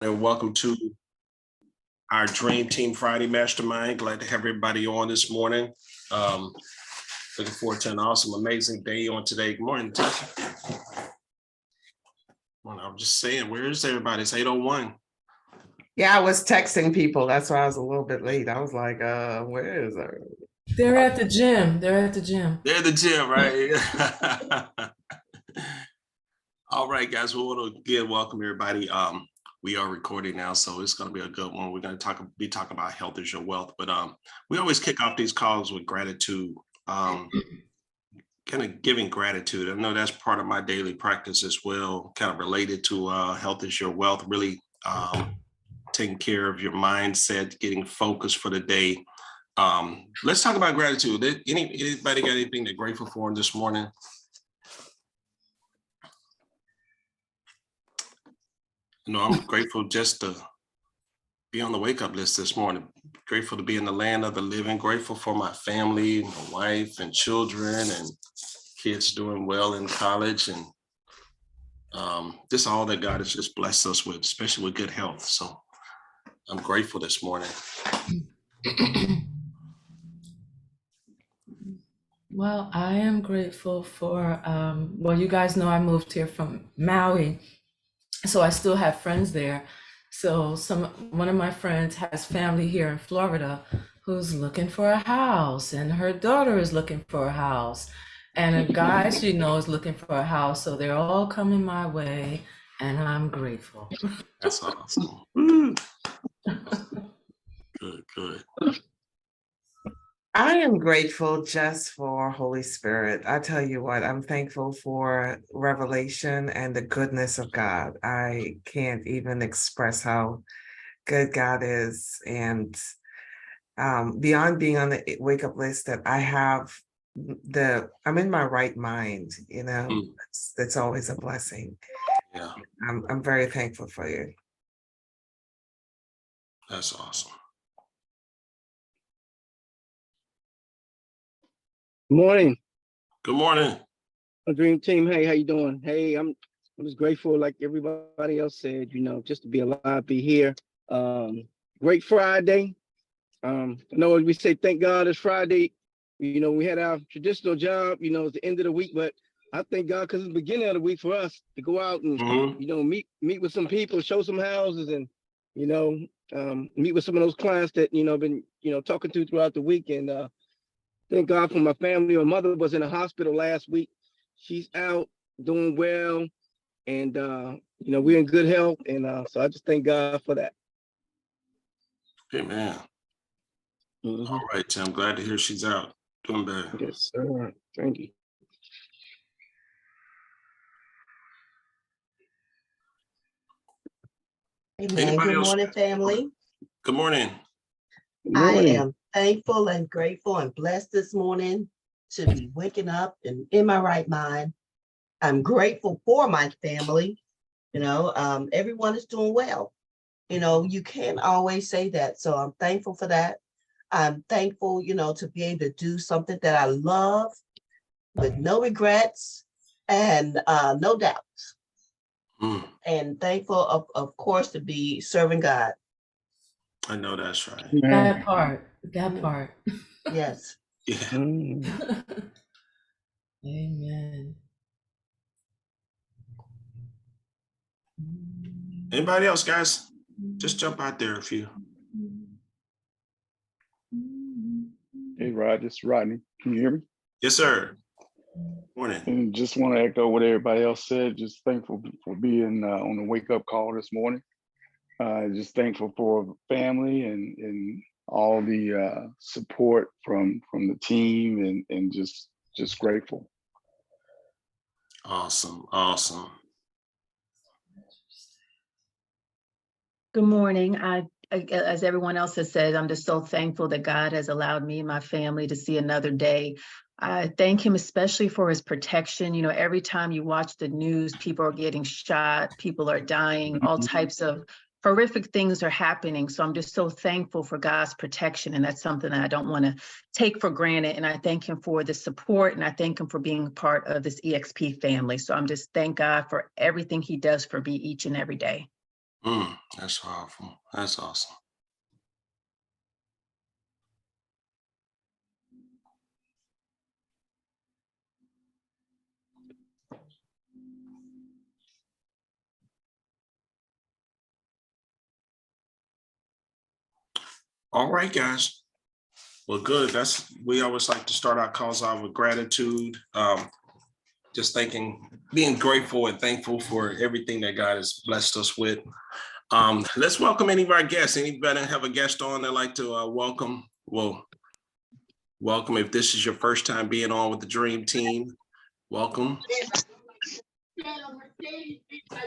And welcome to our Dream Team Friday Mastermind. Glad to have everybody on this morning. Looking forward to an awesome, amazing day on today. Good morning, Tasha. Well, I'm just saying, where is everybody? It's 8:01. Yeah, I was texting people. That's why I was a little bit late. I was like, where is her? They're at the gym. They're at the gym. They're at the gym, right? All right, guys. We want to again welcome everybody. We are recording now, so it's going to be a good one. We're going to be talking about health is your wealth, but we always kick off these calls with gratitude, kind of giving gratitude. I know that's part of my daily practice as well, kind of related to health is your wealth, really taking care of your mindset, getting focused for the day. Let's talk about gratitude. Anybody got anything they're grateful for this morning? You know, I'm grateful just to be on the wake up list this morning. Grateful to be in the land of the living. Grateful for my family, my wife and children and kids doing well in college. And just all that God has just blessed us with, especially with good health. So I'm grateful this morning. Well, I am grateful for, well, you guys know I moved here from Maui, so I still have friends there. So one of my friends has family here in Florida who's looking for a house, and her daughter is looking for a house, and a guy she knows is looking for a house. So they're all coming my way, and I'm grateful. That's awesome. Good. I am grateful just for Holy Spirit. I tell you what, I'm thankful for revelation and the goodness of God. I can't even express how good God is. And beyond being on the wake up list, that I have I'm in my right mind, you know, that's always a blessing. Yeah. I'm very thankful for you. That's awesome. Morning. Good morning. Dream Team. Hey, how you doing? Hey, I'm just grateful, like everybody else said, you know, just to be alive, be here. Great Friday. I know we say thank God it's Friday. You know, we had our traditional job, you know, at the end of the week, but I thank God because it's the beginning of the week for us to go out and, you know, meet with some people, show some houses and, you know, meet with some of those clients that, you know, been, you know, talking to throughout the week. And thank God for my family. My mother was in the hospital last week. She's out doing well. And, you know, we're in good health. And so I just thank God for that. Amen. All right, Tim. Glad to hear she's out doing better. Yes, sir. Thank you. Amen. Good morning, family. Good morning. Good morning. I am thankful and grateful and blessed this morning to be waking up and in my right mind. I'm grateful for my family. You know, everyone is doing well. You know, you can't always say that. So I'm thankful for that. I'm thankful, you know, to be able to do something that I love with no regrets and no doubts. And thankful, of course, to be serving God. I know that's right. That part. Yes. Yeah. Amen. Anybody else, guys? Just jump out there if you. Hey, Rod, this is Rodney. Can you hear me? Yes, sir. Morning. And just want to echo what everybody else said. Just thankful for being on the wake up call this morning. Just thankful for family and all the support from the team and just grateful. Awesome. Good morning. As everyone else has said, I'm just so thankful that God has allowed me and my family to see another day. I thank him especially for his protection. You know, every time you watch the news, people are getting shot, people are dying, all types of horrific things are happening. So I'm just so thankful for God's protection. And that's something that I don't want to take for granted. And I thank him for the support, and I thank him for being part of this EXP family. So I'm just thank God for everything he does for me each and every day. That's powerful. That's awesome. All right, guys. Well, good. We always like to start our calls out with gratitude. Just being grateful and thankful for everything that God has blessed us with. Let's welcome any of our guests. Anybody have a guest on they'd like to welcome? Well, welcome. If this is your first time being on with the Dream Team, welcome.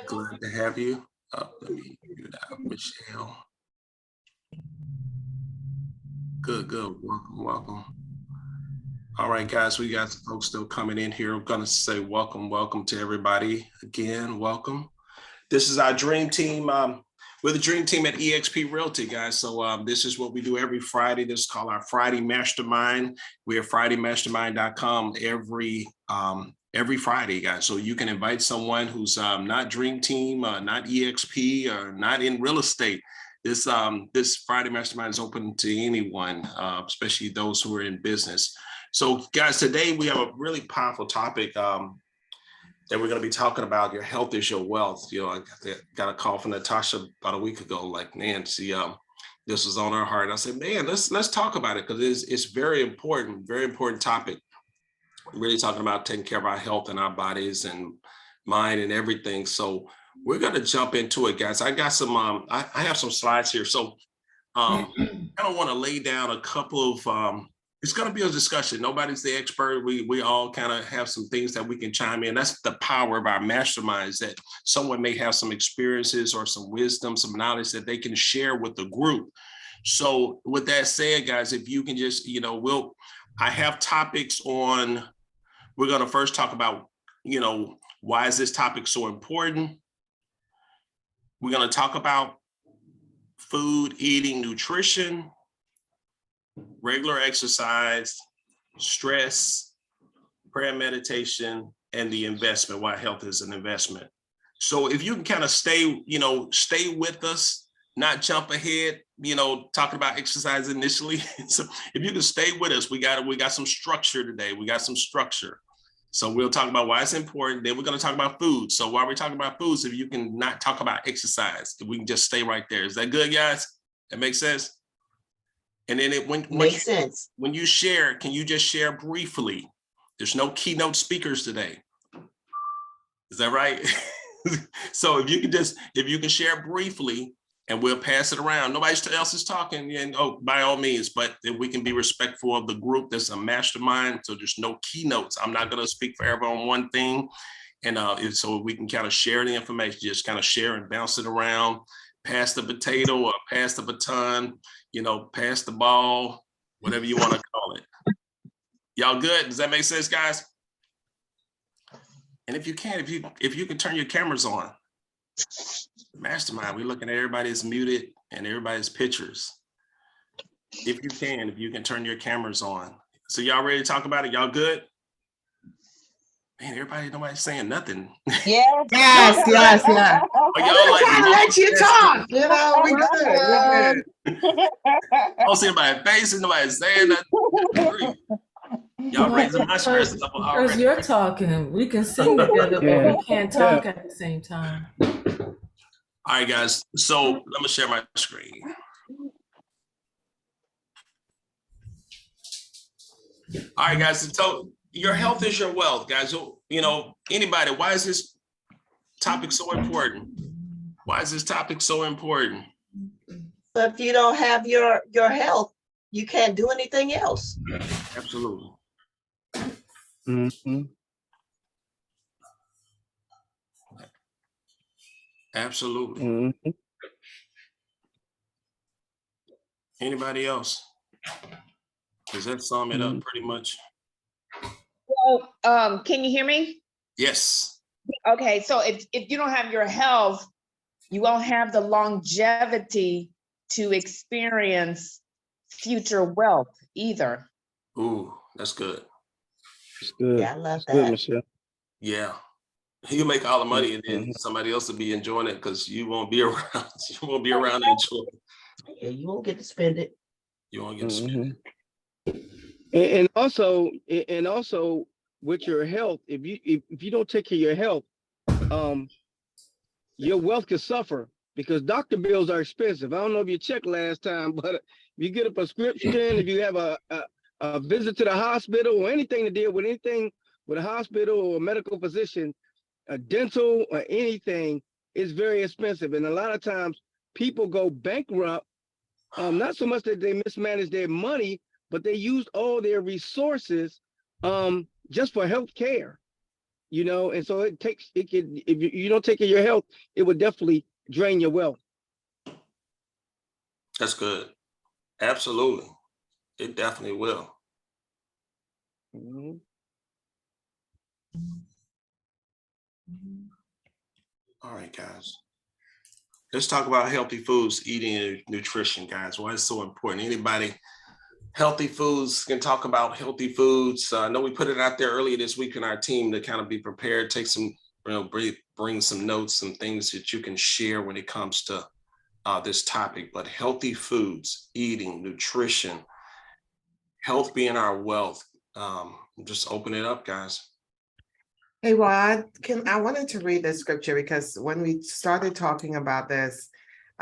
Glad to have you. Let me mute out Michelle. Good. Welcome. All right, guys, we got some folks still coming in here. I'm gonna say welcome to everybody again. Welcome. This is our Dream Team. We're the Dream Team at eXp Realty, guys. So this is what we do every Friday. This is called our Friday Mastermind. We're at FridayMastermind.com every Friday, guys. So you can invite someone who's not Dream Team, not eXp, or not in real estate. This Friday Mastermind is open to anyone, especially those who are in business. So, guys, today we have a really powerful topic that we're going to be talking about. Your health is your wealth. You know, I got a call from Natasha about a week ago, like, Nancy, this was on her heart. I said, man, let's talk about it, because it's very important topic. We're really talking about taking care of our health and our bodies and mind and everything. So we're going to jump into it, guys. I got some, I have some slides here. So I don't want to lay down a couple of, it's going to be a discussion. Nobody's the expert. We all kind of have some things that we can chime in. That's the power of our masterminds, that someone may have some experiences or some wisdom, some knowledge that they can share with the group. So with that said, guys, if you can just, I have topics on, we're going to first talk about, why is this topic so important? We're going to talk about food, eating, nutrition, regular exercise, stress, prayer, meditation, and the investment, why health is an investment. So if you can kind of stay with us, not jump ahead, talking about exercise initially. So if you can stay with us, we got some structure today. We got some structure. So we'll talk about why it's important. Then we're going to talk about food. So while we're talking about foods, if you can not talk about exercise, we can just stay right there. Is that good, guys? That makes sense? And then Makes sense. When you share, can you just share briefly? There's no keynote speakers today. Is that right? So if you can share briefly, and we'll pass it around. Nobody else is talking, and by all means, but if we can be respectful of the group, there's a mastermind, so there's no keynotes. I'm not going to speak forever on one thing. And so we can kind of share the information, just kind of share and bounce it around, pass the potato or pass the baton, pass the ball, whatever you want to call it. Y'all good? Does that make sense, guys? And if you can turn your cameras on. Mastermind, we're looking at everybody's muted and everybody's pictures. If you can turn your cameras on. So y'all ready to talk about it? Y'all good? Man, nobody's saying nothing. Yes. Y'all Trying to let you talk. We good. I don't see anybody's faces, nobody's saying nothing. Y'all raising my stress level already. Because you're talking, we can sing together, but we can't talk at the same time. All right, guys. So let me share my screen. All right, guys. So your health is your wealth, guys. So, anybody, why is this topic so important? Why is this topic so important? But if you don't have your health, you can't do anything else. Absolutely. Mm-hmm. Absolutely. Mm-hmm. Anybody else? Does that sum it up pretty much? Well, can you hear me? Yes. Okay, so if you don't have your health, you won't have the longevity to experience future wealth either. Ooh, that's good. It's good. Yeah, I love It's good, that. Michelle. Yeah. You make all the money and then Mhm. somebody else will be enjoying it because you won't be around. You won't be around to enjoy it. Yeah, you won't get to spend it. You won't get to spend Mhm. it. And also with your health, if you don't take care of your health, um, your wealth could suffer because doctor bills are expensive. I don't know if you checked last time, but if you get a prescription, if you have a visit to the hospital or anything to deal with anything with a hospital or a medical physician, a dental or anything, is very expensive. And a lot of times people go bankrupt, not so much that they mismanage their money, but they used all their resources just for health care. And so it can, if you don't take care of your health, it would definitely drain your wealth. That's good. Absolutely. It definitely will. Mhm. All right, guys. Let's talk about healthy foods, eating and nutrition, guys. Why it's so important. Anybody healthy foods can talk about healthy foods. I know we put it out there earlier this week in our team to kind of be prepared, take some, bring some notes, some things that you can share when it comes to this topic. But healthy foods, eating, nutrition, health being our wealth. Just open it up, guys. Hey Rod, I wanted to read the scripture because when we started talking about this,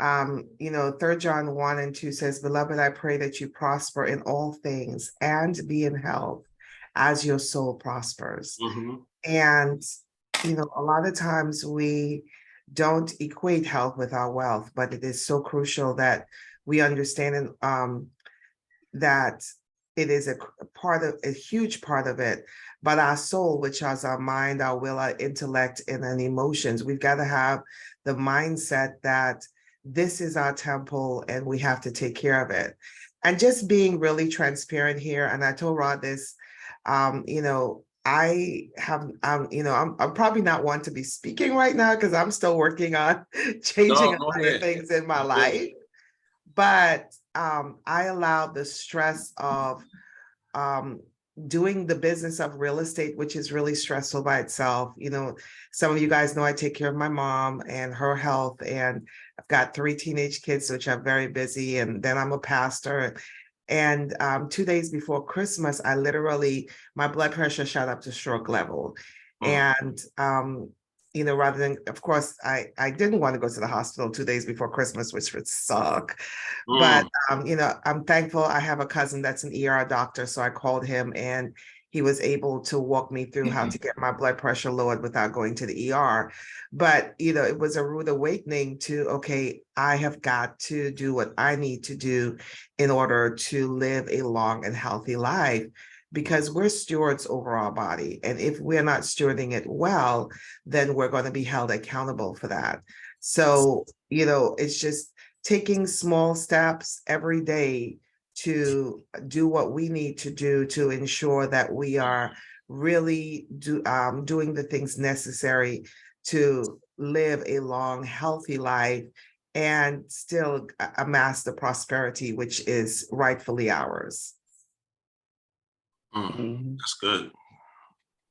3 John 1 and 2 says, Beloved, I pray that you prosper in all things and be in health as your soul prospers. Mhm. And, a lot of times we don't equate health with our wealth, but it is so crucial that we understand that it is a huge part of it. But our soul, which has our mind, our will, our intellect, and then emotions, we've got to have the mindset that this is our temple and we have to take care of it. And just being really transparent here, and I told Rod this, I have, I'm probably not one to be speaking right now because I'm still working on changing No, a go lot of ahead. things in my Go ahead. life. But I allowed the stress of um, doing the business of real estate, which is really stressful by itself. Some of you guys know I take care of my mom and her health, and I've got 3 teenage kids, which are very busy. And then I'm a pastor. And 2 days before Christmas, my blood pressure shot up to stroke level. Mm. And rather than, of course, I didn't want to go to the hospital 2 days before Christmas, which would suck. But I'm thankful I have a cousin that's an ER doctor, so I called him and he was able to walk me through how to get my blood pressure lowered without going to the ER. But it was a rude awakening to, okay, I have got to do what I need to do in order to live a long and healthy life, because we're stewards over our body. And if we're not stewarding it well, then we're going to be held accountable for that. So, it's just taking small steps every day to do what we need to do to ensure that we are really doing the things necessary to live a long, healthy life and still amass the prosperity which is rightfully ours. Mhm. That's good.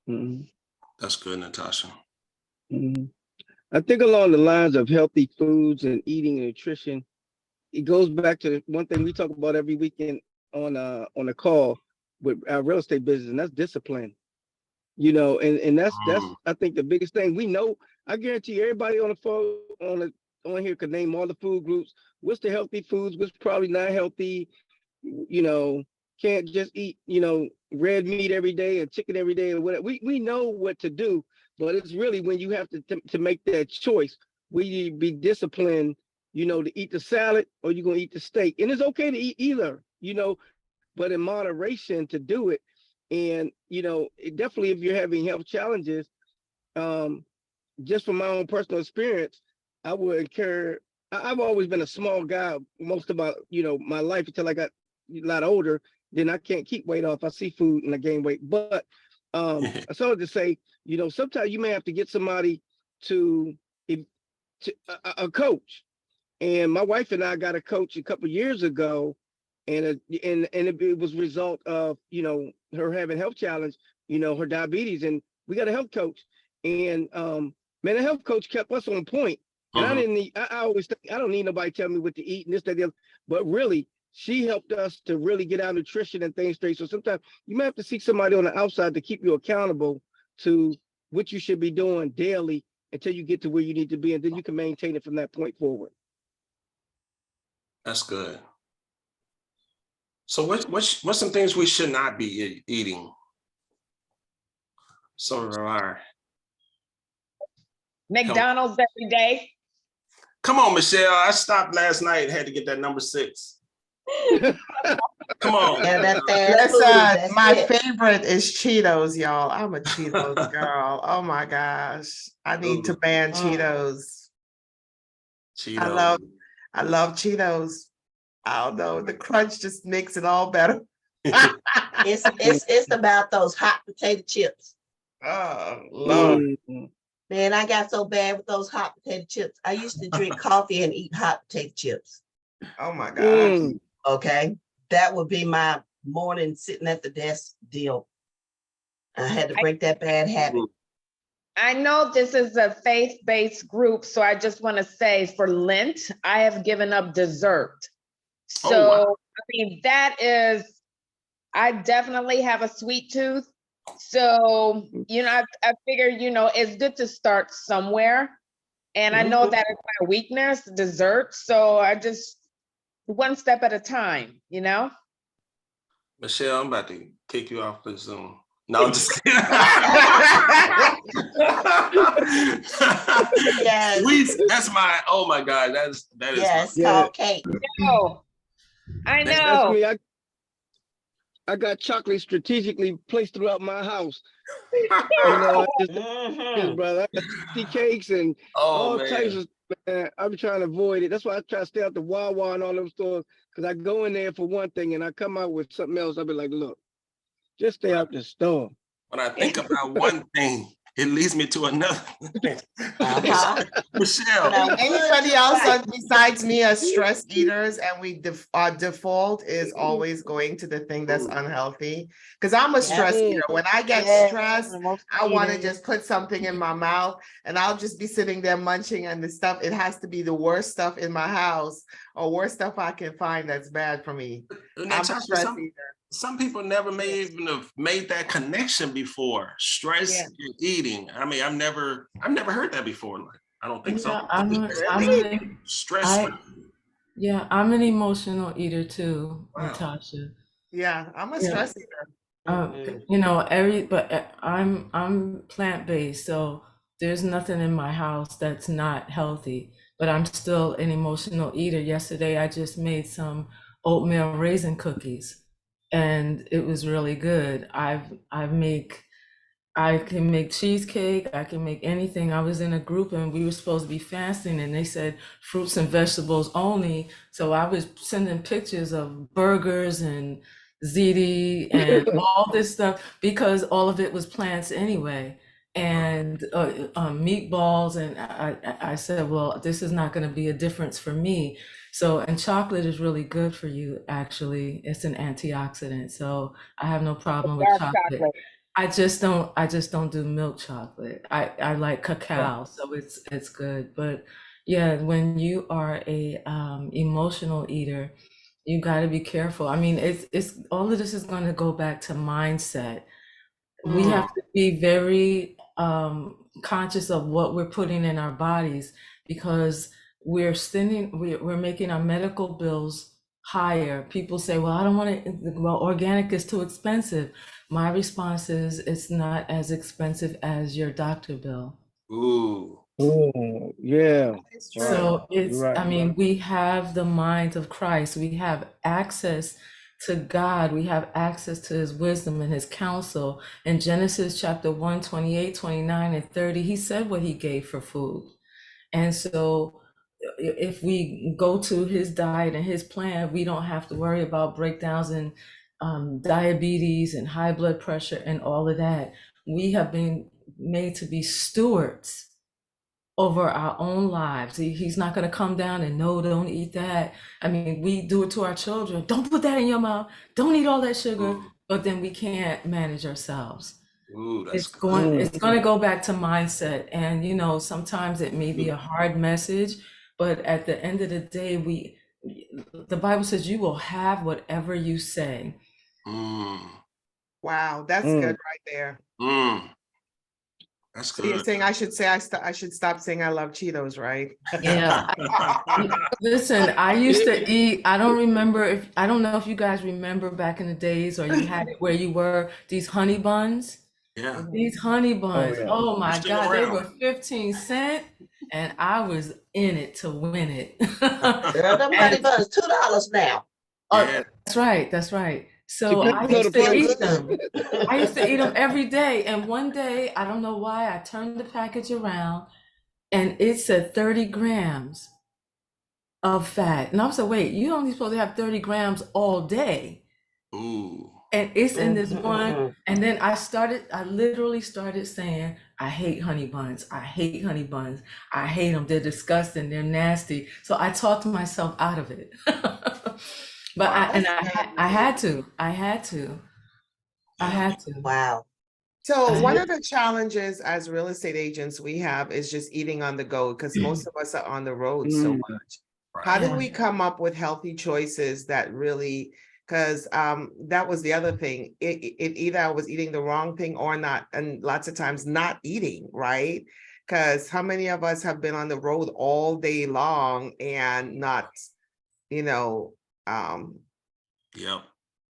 Mhm. That's good, Natasha. Mhm. I think along the lines of healthy foods and eating and nutrition, it goes back to one thing we talk about every weekend on a call with our real estate business, and that's discipline. And that's Mm. I think the biggest thing. We know, I guarantee you, everybody on the phone on here could name all the food groups. What's the healthy foods? What's probably not healthy? You know, can't just eat red meat every day and chicken every day or whatever. We know what to do, but it's really when you have to make that choice. We be disciplined, to eat the salad or you're gonna eat the steak, and it's okay to eat either, but in moderation to do it. And definitely if you're having health challenges, um, just from my own personal experience, I would encourage. I've always been a small guy most of my life until I got a lot older. Then I can't keep weight off. I see food and I gain weight. But I started to say, sometimes you may have to get somebody to, if, to a coach. And my wife and I got a coach a couple of years ago, and it was a result of her having health challenge, her diabetes, and we got a health coach. And mental health coach kept us on point. And I Mhm. didn't need, I always think I don't need nobody tell me what to eat and this, that, the other. But really, she helped us to really get our nutrition and things straight. So sometimes you might have to seek somebody on the outside to keep you accountable to what you should be doing daily until you get to where you need to be, and then you can maintain it from that point forward. That's good. So what's some things we should not be eating? Some of our McDonald's every day. Come on, Michelle. I stopped last night and had to get that number 6. Come on. Yeah, that fast food, Listen, that's my it. favorite is Cheetos, y'all. I'm a Cheetos girl. Oh my gosh. I need to ban Cheetos. Cheetos. I love Cheetos. I don't know. The crunch just makes it all better. It's about those hot potato chips. Oh, Lord. Man, I got so bad with those hot potato chips. I used to drink coffee and eat hot potato chips. Oh my gosh. Okay. That would be my morning sitting at the desk deal. I had to break that bad habit. I know this is a faith-based group, so I just want to say for Lent, I have given up dessert. So, Oh, wow. I mean, I definitely have a sweet tooth. So, I figure, it's good to start somewhere. And I know that is my weakness, dessert. So I just one step at a time, Michelle, I'm about to kick you off the Zoom. No, I'm just kidding. Yes. Sweets, that's my, oh my God, that is Yes, Yeah. called cake. I That's know. me. I got chocolate strategically placed throughout my house. I just, brother, I got tea cakes and all types of, man, I'm trying to avoid it. That's why I try to stay out the Wawa and all those stores, because I go in there for one thing and I come out with something else. I'll be like, look, just stay out the store. When I think about one thing, it leads me to another. Michelle. Now, Anybody else besides me are stress eaters, and our default is always going to the thing that's unhealthy. Because I'm a stress eater. When I get stressed, I want to just put something in my mouth and I'll just be sitting there munching, and the stuff, it has to be the worst stuff in my house or worst stuff I can find that's bad for me. I'm a stress eater. Some people never may even have made that connection before. Stress and eating. I mean, I've never heard that before. Like, I don't think so. Stress. I'm an emotional eater too, Natasha. Yeah, I'm a stress eater. I'm plant-based, so there's nothing in my house that's not healthy, but I'm still an emotional eater. Yesterday, I just made some oatmeal raisin cookies, and it was really good. I can make cheesecake, I can make anything. I was in a group and we were supposed to be fasting, and they said fruits and vegetables only. So I was sending pictures of burgers and ziti and all this stuff, because all of it was plants anyway, and meatballs. And I said, well, this is not going to be a difference for me. So, and chocolate is really good for you, actually. It's an antioxidant. So I have no problem with chocolate. I just don't do milk chocolate. I like cacao, so it's good. But yeah, when you are a emotional eater, you got to be careful. I mean, it's all of this is going to go back to mindset. We have to be very conscious of what we're putting in our bodies, because we're making our medical bills higher. People say, well, I don't want to, well, organic is too expensive. My response is, it's not as expensive as your doctor bill. Ooh. Oh, yeah. So it's, Right. I mean, we have the mind of Christ. We have access to God. We have access to his wisdom and his counsel. In Genesis chapter 1, 28, 29, and 30, he said what he gave for food. And so if we go to his diet and his plan, we don't have to worry about breakdowns in diabetes and high blood pressure and all of that. We have been made to be stewards over our own lives. He's not going to come down and no, don't eat that. I mean, we do it to our children. Don't put that in your mouth. Don't eat all that sugar. But then we can't manage ourselves. Ooh, that's It's good. going to go back to mindset. And, you know, sometimes it may be a hard message, but at the end of the day, the Bible says you will have whatever you say. Mm, Wow, that's good right there. mm, that's So you're good. saying I should say I should stop saying I love Cheetos, right? Yeah. Listen, I used to eat, I don't know if you guys remember back in the days or you had it where you were, these honey buns. Yeah. These honey buns, yeah. oh my They're still God, they around. were 15 cents and I was in it to win it. Girl, them honey And buns, $2 now. Yeah. that's right, that's right. So To I go to used to Still eat places. them. good. I used to eat them every day. And one day, I don't know why, I turned the package around and it said 30 grams of fat. And I was like, wait, you only supposed to have 30 grams all day. Ooh. And it's in this one. Mhm. And then I literally started saying, I hate honey buns. I hate honey buns. I hate them. They're disgusting. They're nasty. So I talked myself out of it. But Wow. I had to. I had to. I had to. Wow. So I one had of the challenges as real estate agents we have is just eating on the go because most of us are on the road so Mm. much. How Right. do we come up with healthy choices that really, because that was the other thing. It either I was eating the wrong thing or not, and lots of times not eating, right? Because how many of us have been on the road all day long and not, you know, Yep.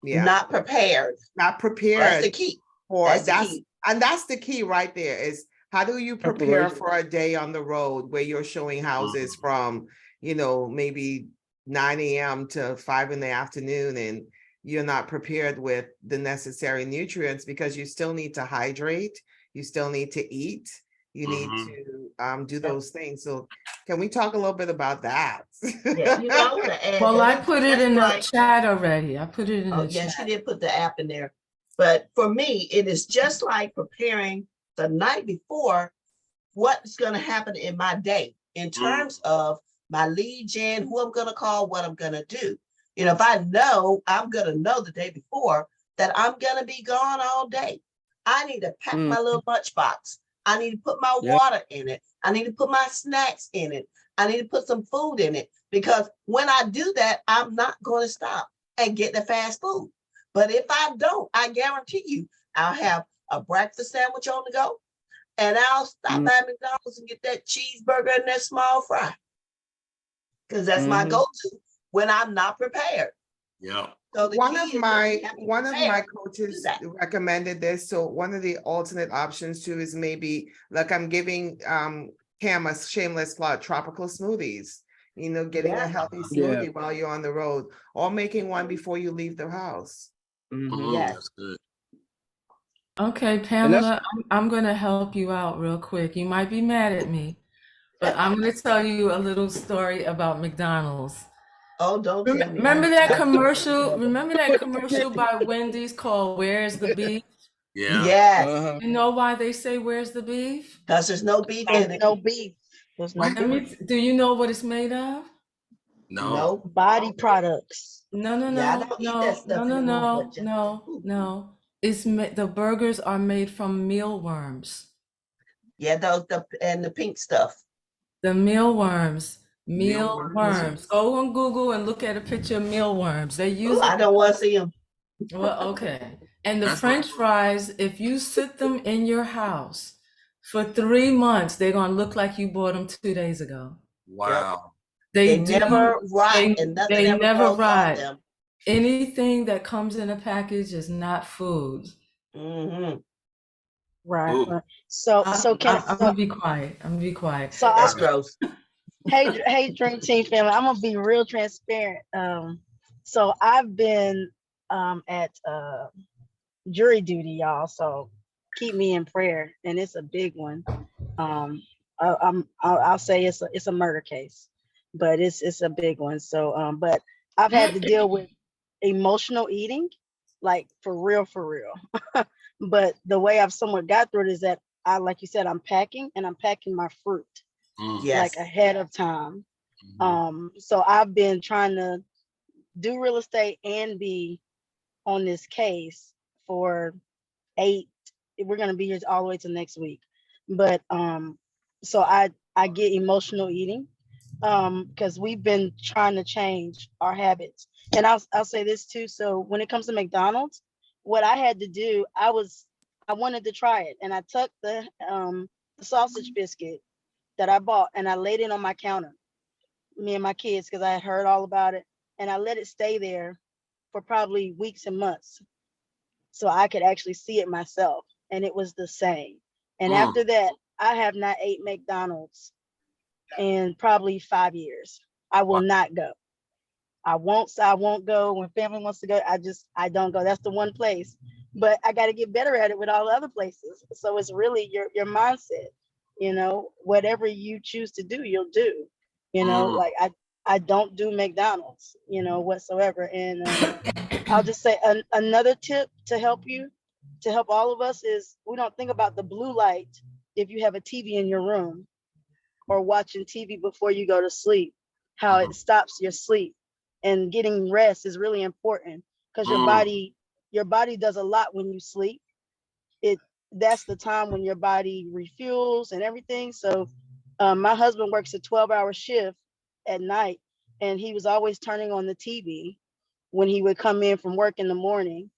yeah, Not prepared. not That's the prepared key. for That's the key. and that's the key right there is how do you prepare Preparation. for a day on the road where you're showing houses Mhm. from, maybe 9 a.m. to 5 in the afternoon and you're not prepared with the necessary nutrients because you still need to hydrate, you still need to eat, you need Mhm. to do those things. So can we talk a little bit about that? Yeah, I want to add Well, that I it's put it just in the like, chat already. I put it in oh the yeah, chat. she did put the app in there. But for me, it is just like preparing the night before what's going to happen in my day in terms of my lead gen, who I'm going to call, what I'm going to do. If I know, I'm going to know the day before that I'm going to be gone all day. I need to pack my little lunchbox. I need to put my Yeah. water in it. I need to put my snacks in it. I need to put some food in it because when I do that, I'm not going to stop and get the fast food. But if I don't, I guarantee you, I'll have a breakfast sandwich on the go, and I'll stop at McDonald's and get that cheeseburger and that small fry because that's my go-to when I'm not prepared. Yep. So the One key of is that my you have to one of prepare my to do coaches that. recommended this. So one of the alternate options too is maybe like I'm giving Cam a shameless plug, tropical smoothies. Getting a Yeah. healthy Yeah. smoothie while you're on the road, or making one before you leave the house. Yes. That's good. Okay, And that's Pamela, I'm going to help you out real quick. You might be mad at me, but I'm going to tell you a little story about McDonald's. Oh, don't tell me. Remember that I'm commercial? Remember that commercial by Wendy's called Where's the Beef? Yeah. Yes, You know why they say Where's the Beef? because there's no beef There's in it. no beef. There's no Let beef. me, do you know what it's made of? No. No. Body products. No, no, Yeah, I no, don't eat that no, no, stuff no, anymore, but no, just no, no. The burgers are made from mealworms. yeah, those and the pink stuff. The mealworms. Mealworms. Mealworms. Go on Google and look at a picture of mealworms. They use Oh, I it. don't want to see them. Well, okay. And the That's French fries, if you sit them in your house for 3 months, they're gonna look like you bought them 2 days ago. wow. They They never do. rot and nothing They ever never grows on rot. them. Anything that comes in a package is not food. Mm-hmm. Right. Ooh. Right. So I'm can gonna be quiet. I'm gonna be quiet. so That's gross. hey Dream Team family, I'm gonna be real transparent. So I've been at jury duty, y'all. So keep me in prayer, and it's a big one. I'll say it's a murder case, but it's a big one. So but I've had to deal with emotional eating, like for real, for real. But the way I've somewhat got through it is that like you said, I'm packing my fruit like Yes. ahead of time. Mhm. So I've been trying to do real estate and be on this case for we're gonna be here all the way to next week. But so I get emotional eating because we've been trying to change our habits. And I'll say this too. So when it comes to McDonald's, what I had to do, I wanted to try it, and I took the sausage biscuit that I bought and I laid it on my counter, me and my kids, because I had heard all about it, and I let it stay there for probably weeks and months so I could actually see it myself, and it was the same. And Mm. after that, I have not ate McDonald's in probably 5 years. I will not go. I won't go when family wants to go. I don't go. That's the one place. But I got to get better at it with all the other places. So it's really your mindset. Whatever you choose to do, you'll do. Mm. Like I don't do McDonald's, whatsoever. And I'll just say another tip to help all of us is we don't think about the blue light if you have a TV in your room or watching TV before you go to sleep, how it stops your sleep. And getting rest is really important because your body does a lot when you sleep. That's the time when your body refuels and everything. So my husband works a 12-hour shift at night, and he was always turning on the TV when he would come in from work in the morning.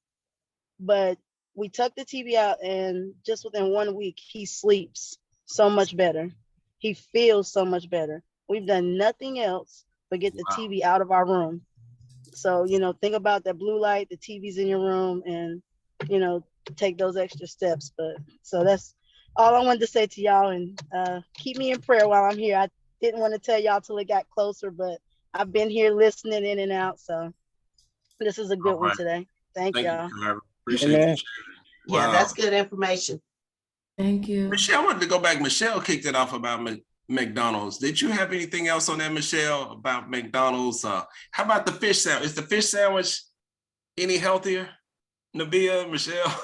But we took the TV out, and just within 1 week, he sleeps so much better. He feels so much better. We've done nothing else but get the TV out of our room. So, think about that blue light, the TV's in your room, and, take those extra steps. But so that's all I wanted to say to y'all, and keep me in prayer while I'm here. I didn't want to tell y'all till it got closer, but I've been here listening in and out. So this is a good one today. Thank y'all. You, appreciate you sharing. Yeah, that's good information. Thank you. Michelle, I wanted to go back. Michelle kicked it off about McDonald's. Did you have anything else on that, Michelle, about McDonald's? How about the fish sandwich? Is the fish sandwich any healthier? Nabia, Michelle?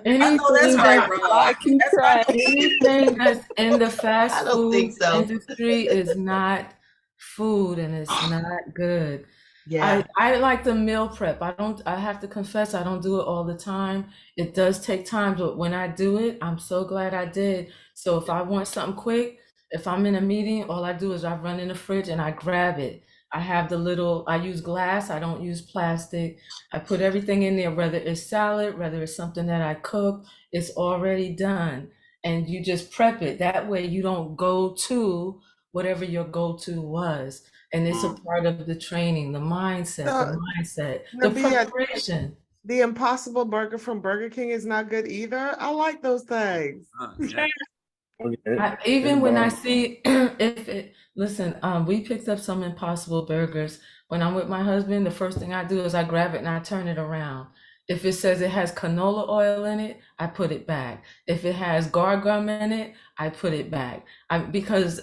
Anything that's right, bro. I can try. Anything that's in the fast I don't think food so. industry is not food, and it's not good. Yeah. I like the meal prep. I have to confess, I don't do it all the time. It does take time, but when I do it, I'm so glad I did. So if I want something quick, if I'm in a meeting, all I do is I run in the fridge and I grab it. I use glass, I don't use plastic. I put everything in there, whether it's salad, whether it's something that I cook, it's already done. And you just prep it. That way you don't go to whatever your go-to was. And it's a part of the training, the mindset, the Nabia, preparation. the Impossible Burger from Burger King is not good either. I like those things. Even when I see listen, we picked up some Impossible Burgers. When I'm with my husband, the first thing I do is I grab it and I turn it around. If it says it has canola oil in it, I put it back. If it has gargum in it, I put it back. Because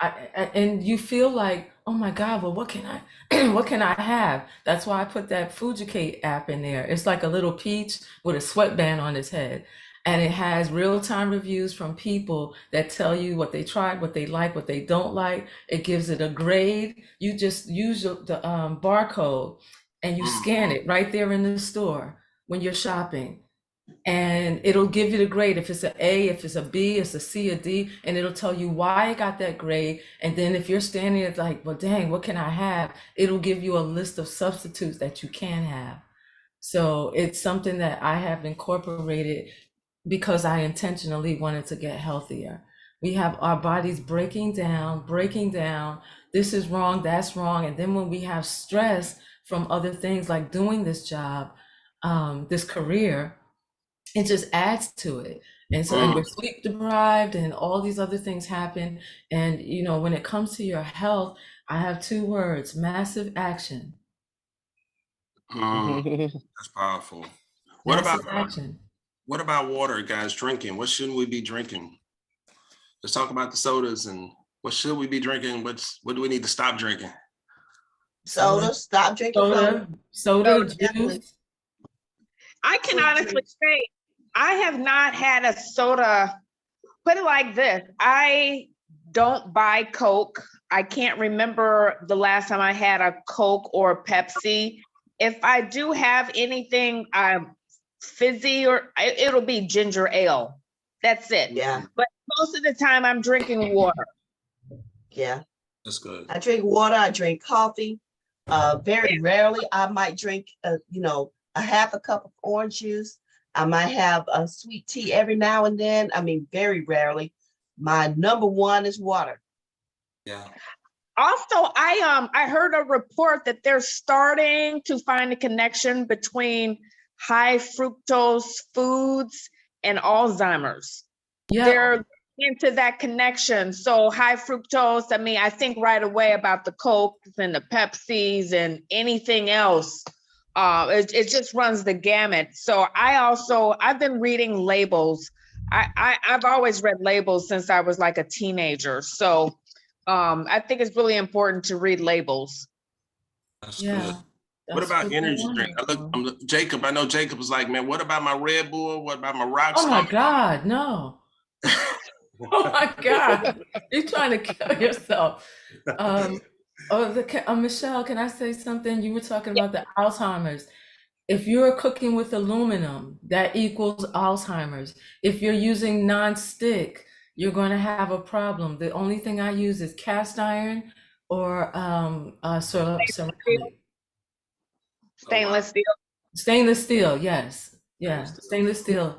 and you feel like, oh my God, well, what can I have? That's why I put that Fujicate app in there. It's like a little peach with a sweatband on his head. And it has real-time reviews from people that tell you what they tried, what they like, what they don't like. It gives it a grade. You just use the barcode and you scan it right there in the store when you're shopping. And it'll give you the grade. If it's an A, if it's a B, it's a C, a D, and it'll tell you why it got that grade. And then if you're standing there like, well, dang, what can I have? It'll give you a list of substitutes that you can have. So it's something that I have incorporated because I intentionally wanted to get healthier. We have our bodies breaking down. This is wrong, that's wrong. And then when we have stress from other things like doing this job, this career, it just adds to it. And so, and we're sleep deprived and all these other things happen. And, when it comes to your health, I have 2 words: massive action. That's powerful. What Massive action. What about water, guys? Drinking. What shouldn't we be drinking? Let's talk about the sodas and what should we be drinking? What do we need to stop drinking? Soda. Stop drinking Soda, definitely. juice. I can honestly say I have not had a soda. Put it like this. I don't buy Coke. I can't remember the last time I had a Coke or Pepsi. If I do have anything, fizzy or it'll be ginger ale. That's it. Yeah, But most of the time I'm drinking water. yeah. That's good. I drink water, I drink coffee. Very rarely I might drink, a half a cup of orange juice. I might have a sweet tea every now and then. I mean, very rarely. My number one is water. Yeah. Also, I heard a report that they're starting to find a connection between high fructose foods and Alzheimer's. Yeah. They're into that connection. So high fructose, I mean, I think right away about the Cokes and the Pepsis and anything else. It just runs the gamut. So I've been reading labels. I've always read labels since I was like a teenager. So I think it's really important to read labels. That's Yeah. good. What That's about really energy drink? wonderful. Jacob. I know Jacob was like, man, what about my Red Bull? What about my Rockstar? Oh my God, no. Oh my God, you're trying to kill yourself. Michelle, can I say something? You were talking about the Alzheimer's. If you're cooking with aluminum, that equals Alzheimer's. If you're using non-stick, you're going to have a problem. The only thing I use is cast iron or ceramic. Stainless steel. Stainless steel, yes. Yeah, stainless steel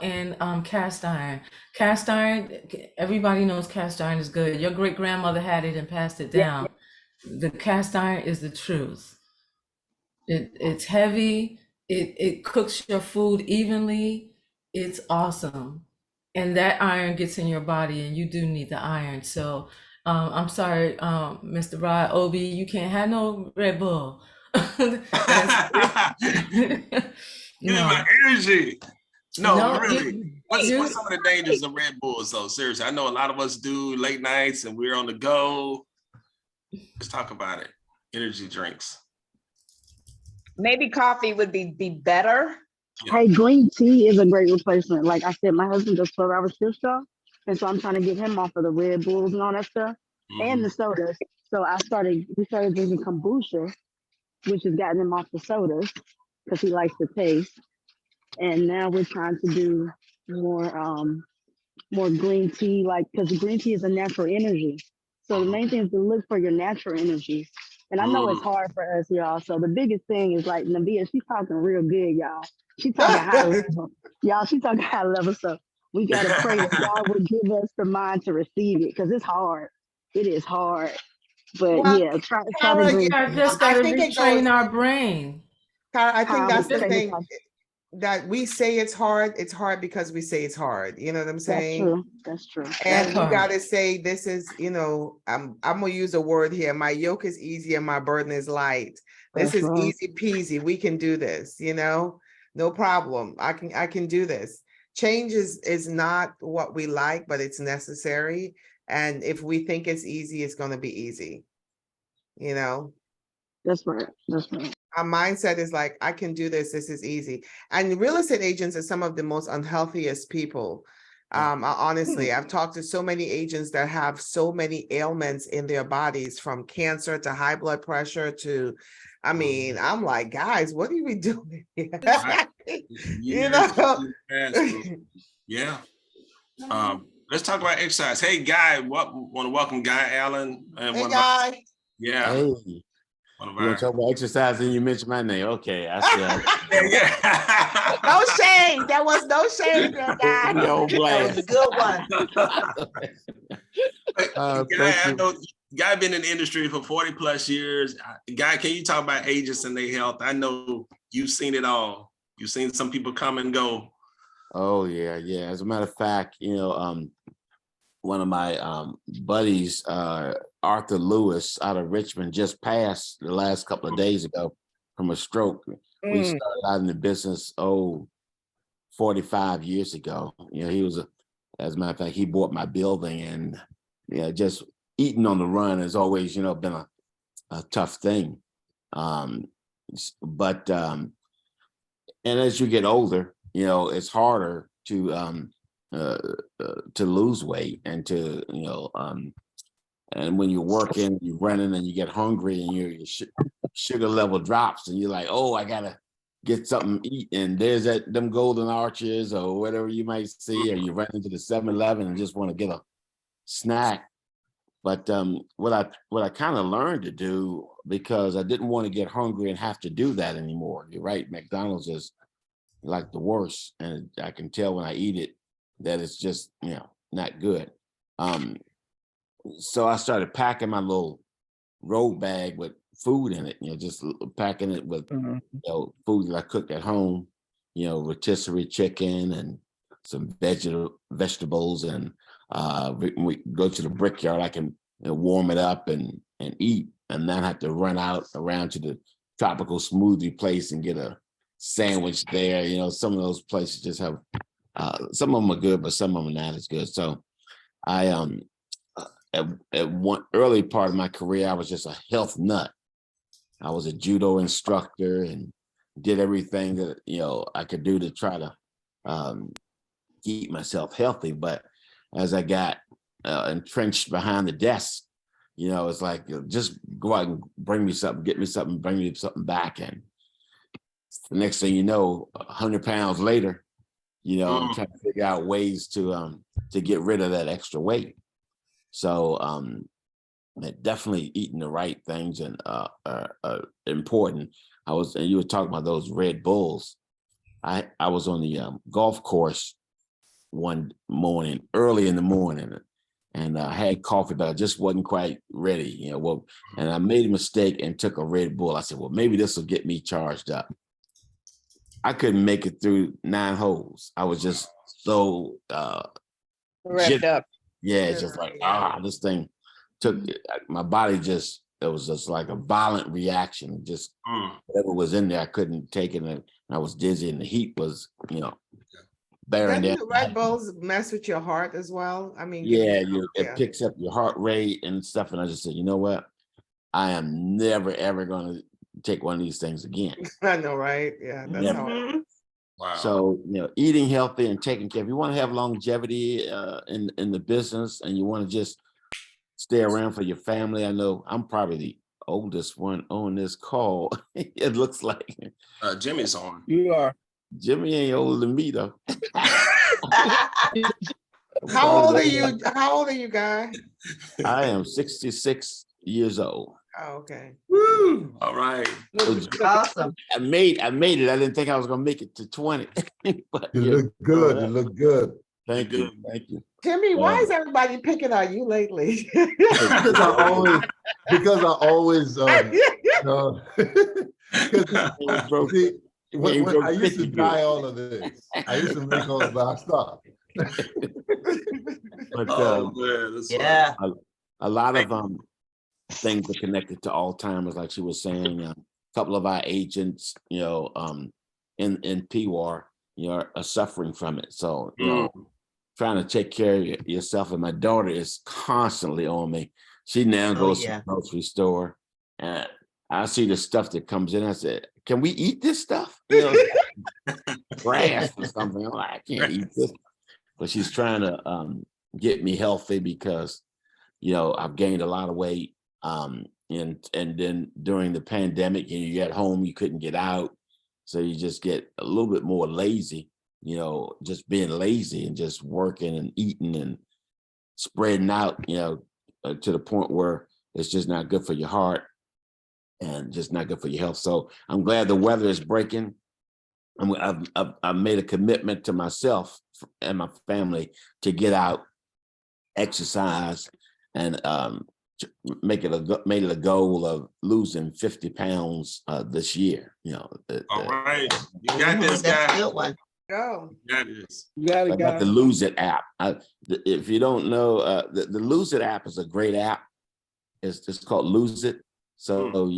and cast iron. Cast iron, everybody knows cast iron is good. Your great grandmother had it and passed it down. The cast iron is the truth. It's heavy. It cooks your food evenly. It's awesome. And that iron gets in your body and you do need the iron. So I'm sorry, Mr. Rod Obi, you can't have no Red Bull. Give me my energy. No, really. What's some of the dangers of Red Bulls though? Seriously, I know a lot of us do late nights and we're on the go. Let's talk about it. Energy drinks. Maybe coffee would be better. Yeah. Hey, green tea is a great replacement. Like I said, my husband does 12-hour shift job. And so I'm trying to get him off of the Red Bulls and all that stuff and the sodas. So we started drinking kombucha, which has gotten him off the sodas because he likes the taste. And now we're trying to do more green tea, like, because the green tea is a natural energy. So the main thing is to look for your natural energy. And I know it's hard for us, y'all. So the biggest thing is like Nabia, she's talking real good, y'all. She's talking high level. Y'all, she's talking high level. So we got to pray that God would give us the mind to receive it because it's hard. It is hard. But Well, yeah, try to Tara, green I tea. just I got to think it retrain goes- our brain. Tara, I think How that's the would thing say that we say it's hard because we say it's hard. You know what I'm That's saying? true. That's true. And That we part. gotta say this is, I'm gonna use a word here. My yoke is easy and my burden is light. This That's is right. easy peasy. We can do this, no problem. I can do this. Change is not what we like, but it's necessary. And if we think it's easy, it's gonna be easy. That's right. That's right. Our mindset is like, I can do this. This is easy. And real estate agents are some of the most unhealthiest people. Honestly, I've talked to so many agents that have so many ailments in their bodies, from cancer to high blood pressure to, I'm like, guys, what are we doing here? Yeah. Let's talk about exercise. Hey, Guy, want to welcome Guy Allen. Hey, Guy. Yeah. Hey, you want to talk about exercise and you mentioned my name? Okay, I said. Yeah. No shade. There was no shade there, Guy. No That was a good one. Guy, I know Guy been in the industry for 40 plus years. Guy, can you talk about agents and their health? I know you've seen it all. You've seen some people come and go. Oh yeah. As a matter of fact, one of my buddies, Arthur Lewis out of Richmond, just passed the last couple of days ago from a stroke. We started out in the business 45 years ago. He was as a matter of fact, he bought my building, and just eating on the run has always been a tough thing. But and as you get older, it's harder to lose weight and to and when you're working, you're running, and you get hungry, and your sugar level drops, and you're like, oh, I gotta get something to eat, and there's them golden arches or whatever you might see, or you run into the 7-Eleven and just want to get a snack. But what I kind of learned to do, because I didn't want to get hungry and have to do that anymore. You're right, McDonald's is like the worst, and I can tell when I eat it that it's just not good. So I started packing my little road bag with food in it, just packing it with food that I cooked at home, rotisserie chicken and some vegetables, and when we go to the brickyard, I can warm it up and eat, and not have to run out around to the tropical smoothie place and get a sandwich there. Some of those places just have some of them are good, but some of them are not as good. So I at one early part of my career, I was just a health nut. I was a judo instructor and did everything that I could do to try to keep myself healthy. But as I got entrenched behind the desk, it's like, just go out and bring me something, get me something, bring me something back. And the next thing you know, 100 pounds later, I'm trying to figure out ways to get rid of that extra weight. So definitely eating the right things and are important. And you were talking about those Red Bulls. I was on the golf course one morning, early in the morning, and I had coffee, but I just wasn't quite ready, and I made a mistake and took a Red Bull. I said, well, maybe this will get me charged up. I couldn't make it through 9 holes. I was just so Wrapped up. yeah, it's just like, this thing took my body, it was just like a violent reaction. Just whatever was in there, I couldn't take it, and I was dizzy, and the heat was, bearing down. Doesn't the Red Bulls mess with your heart as well? I mean, It picks up your heart rate and stuff. And I just said, you know what? I am never, ever going to take one of these things again. I know, right? Yeah, that's Never. how. Wow. So, eating healthy and taking care. If you want to have longevity in the business, and you want to just stay around for your family, I know I'm probably the oldest one on this call. It looks like Jimmy's on. You are. Jimmy ain't older than me though. How old are you? How old are you, guy? I am 66 years old. Oh, okay. Woo! All right. Awesome. I made it. I didn't think I was gonna make it to 20. But You look good. You look good. Thank you. Thank you. Jimmy, why is everybody picking on you lately? Because I always see, when I used to buy all of this. I used to make all of our stuff. But man, that's Yeah. a lot of things are connected to Alzheimer's, like she was saying. A couple of our agents, in PWAR, are suffering from it. So, trying to take care of yourself. And my daughter is constantly on me. She now goes to the grocery store, and I see the stuff that comes in. I said, can we eat this stuff? Grass or something. I'm like, I can't eat this. But she's trying to get me healthy because, I've gained a lot of weight. And then during the pandemic, you at home, you couldn't get out. So you just get a little bit more lazy, just being lazy and just working and eating and spreading out, to the point where it's just not good for your heart and just not good for your health. So I'm glad the weather is breaking. I've made a commitment to myself and my family to get out, exercise, and made it a goal of losing 50 pounds this year. all right. You got this, That's a guy. good one. Go. That is. You got I it, got guys. the Lose It app. If you don't know, the Lose It app is a great app. It's called Lose It. So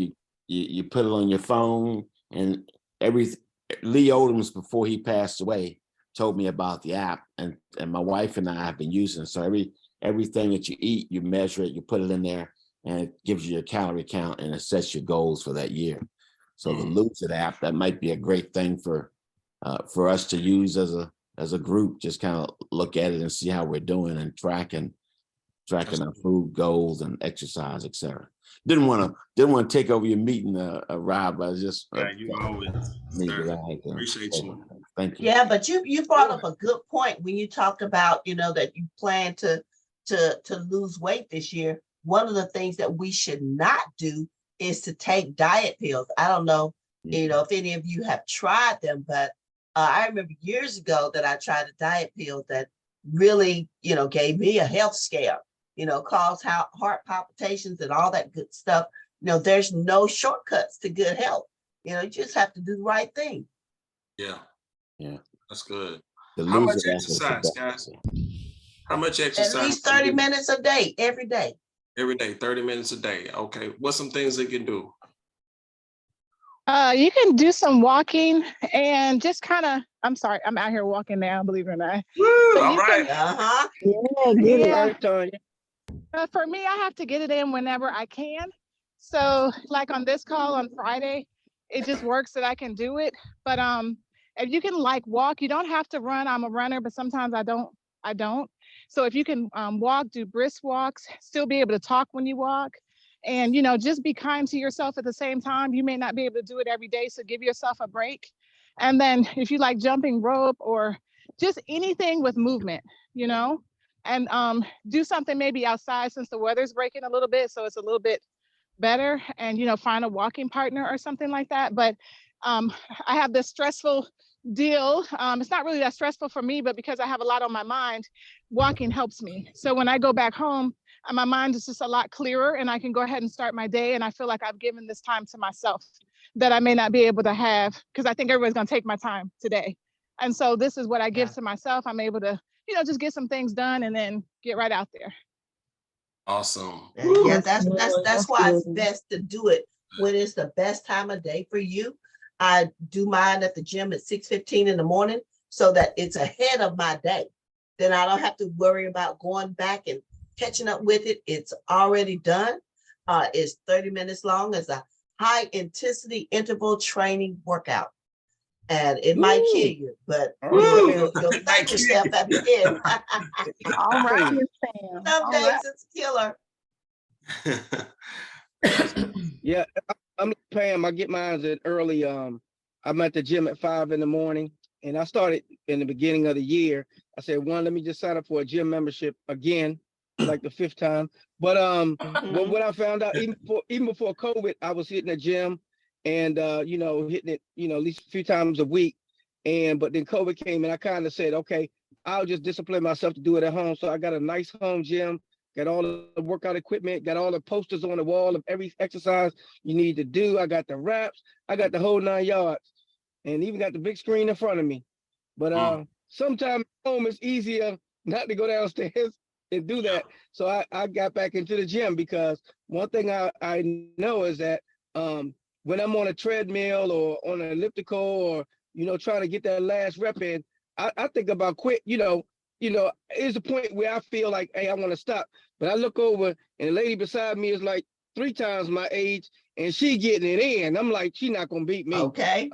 you put it on your phone, and Lee Odoms, before he passed away, told me about the app, and my wife and I have been using it. So everything that you eat, you measure it, you put it in there, and it gives you your calorie count, and it sets your goals for that year. So the Lose It app, that might be a great thing for us to use as a group. Just kind of look at it and see how we're doing, and tracking our food goals and exercise, etc. didn't want to take over your meeting, Rob. I was just You always, sir. Appreciate you. Thank you. Yeah, but you brought up a good point when you talked about, that you plan to lose weight this year. One of the things that we should not do is to take diet pills. I don't know, if any of you have tried them, but I remember years ago that I tried a diet pill that really, gave me a health scare, caused heart palpitations and all that good stuff. There's no shortcuts to good health. You just have to do the right thing. Yeah. Yeah. That's good. The How much loser exercise, guys? How much exercise? At least 30 minutes a day, every day. Every day, 30 minutes a day. Okay. What's some things they can do? You can do some walking and just kind of, I'm sorry, I'm out here walking now, believe it or not. Woo, So all you right. For me, I have to get it in whenever I can. So like on this call on Friday, it just works that I can do it. But if you can walk, you don't have to run. I'm a runner, but sometimes I don't. So if you can walk, do brisk walks, still be able to talk when you walk, and just be kind to yourself at the same time. You may not be able to do it every day, so give yourself a break. And then if you like jumping rope or just anything with movement, and do something maybe outside since the weather's breaking a little bit, so it's a little bit better, and find a walking partner or something like that. But I have this stressful deal. It's not really that stressful for me, but because I have a lot on my mind, walking helps me. So when I go back home, my mind is just a lot clearer, and I can go ahead and start my day, and I feel like I've given this time to myself that I may not be able to have, because I think everybody's going to take my time today. And so this is what I give to myself. I'm able to just get some things done and then get right out there. Awesome. Yeah, that's why it's best to do it when it's the best time of day for you. I do mine at the gym at 6:15 in the morning so that it's ahead of my day. Then I don't have to worry about going back and catching up with it. It's already done. It's 30 minutes long. It's a high intensity interval training workout. And it might kill you, but you'll thank yourself at the end. All right. Some days it's a killer. Yeah, I'm Pam. I get mine at early. I'm at the gym at 5 in the morning, and I started in the beginning of the year. I said, let me just sign up for a gym membership again, like the 5th time. But when I found out, even before COVID, I was hitting the gym and hitting it, at least a few times a week. But then COVID came, and I kind of said, okay, I'll just discipline myself to do it at home. So I got a nice home gym. Got all the workout equipment, got all the posters on the wall of every exercise you need to do. I got the wraps, I got the whole 9 yards, and even got the big screen in front of me. But sometimes at home it's easier not to go downstairs and do that. So I got back into the gym, because one thing I know is that when I'm on a treadmill or on an elliptical or trying to get that last rep in, I think about quit. It's a point where I feel like, hey, I want to stop. But I look over and the lady beside me is like 3 times my age and she getting it in. I'm like, she's not going to beat me. Okay.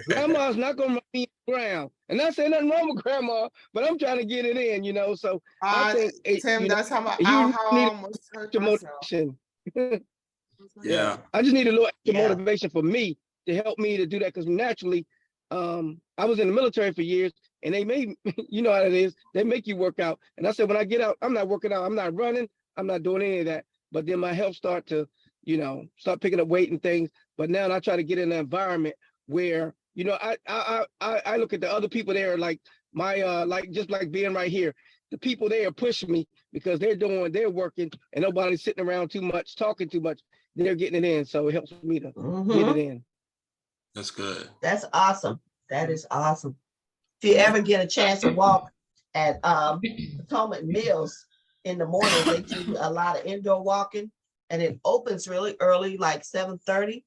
Grandma's not going to run me on the ground. And not saying nothing wrong with grandma, but I'm trying to get it in, So I think, Tim, that's how you need almost hurt extra myself. motivation. Yeah. I just need a little extra motivation for me to help me to do that, because naturally, I was in the military for years, and they made, you know how it is, they make you work out. And I said, when I get out, I'm not working out, I'm not running, I'm not doing any of that. But then my health start to, start picking up weight and things. But now I try to get in an environment where, I look at the other people there, like just like being right here. The people there pushing me because they're working, and nobody's sitting around too much, talking too much. They're getting it in. So it helps me to get it in. That's good. That's awesome. That is awesome. If you ever get a chance to walk at Potomac Mills in the morning, they do a lot of indoor walking, and it opens really early, like 7:30.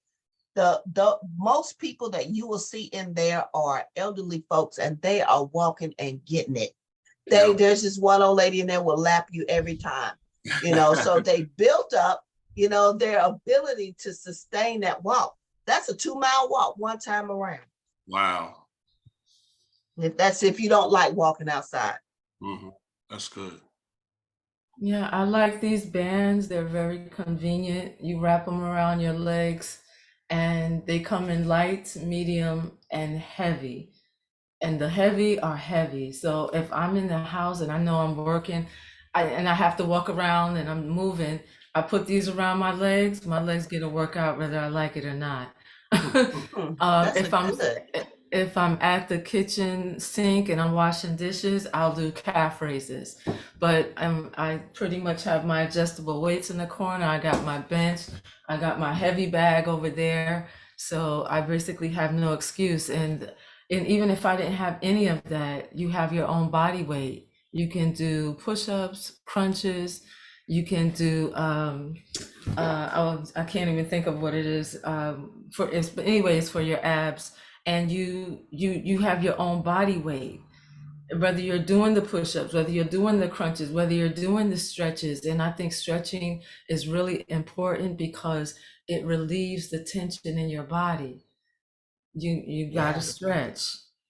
The most people that you will see in there are elderly folks, and they are walking and getting it. There's this one old lady in there will lap you every time, so they built up, their ability to sustain that walk. That's a 2-mile walk one time around. Wow. If you don't like walking outside. Mm-hmm. That's good. Yeah, I like these bands. They're very convenient. You wrap them around your legs and they come in light, medium, and heavy. And the heavy are heavy. So if I'm in the house and I know I'm working, and I have to walk around and I'm moving, I put these around my legs. My legs get a workout whether I like it or not. That's a If I'm good. if I'm at the kitchen sink and I'm washing dishes, I'll do calf raises. But I pretty much have my adjustable weights in the corner. I got my bench. I got my heavy bag over there. So I basically have no excuse. And even if I didn't have any of that, you have your own body weight. You can do push-ups, crunches. You can do oh, I can't even think of what it is for it's but anyways for your abs, and you have your own body weight, whether you're doing the push-ups, whether you're doing the crunches, whether you're doing the stretches. And I think stretching is really important because it relieves the tension in your body. You gotta Yes. stretch.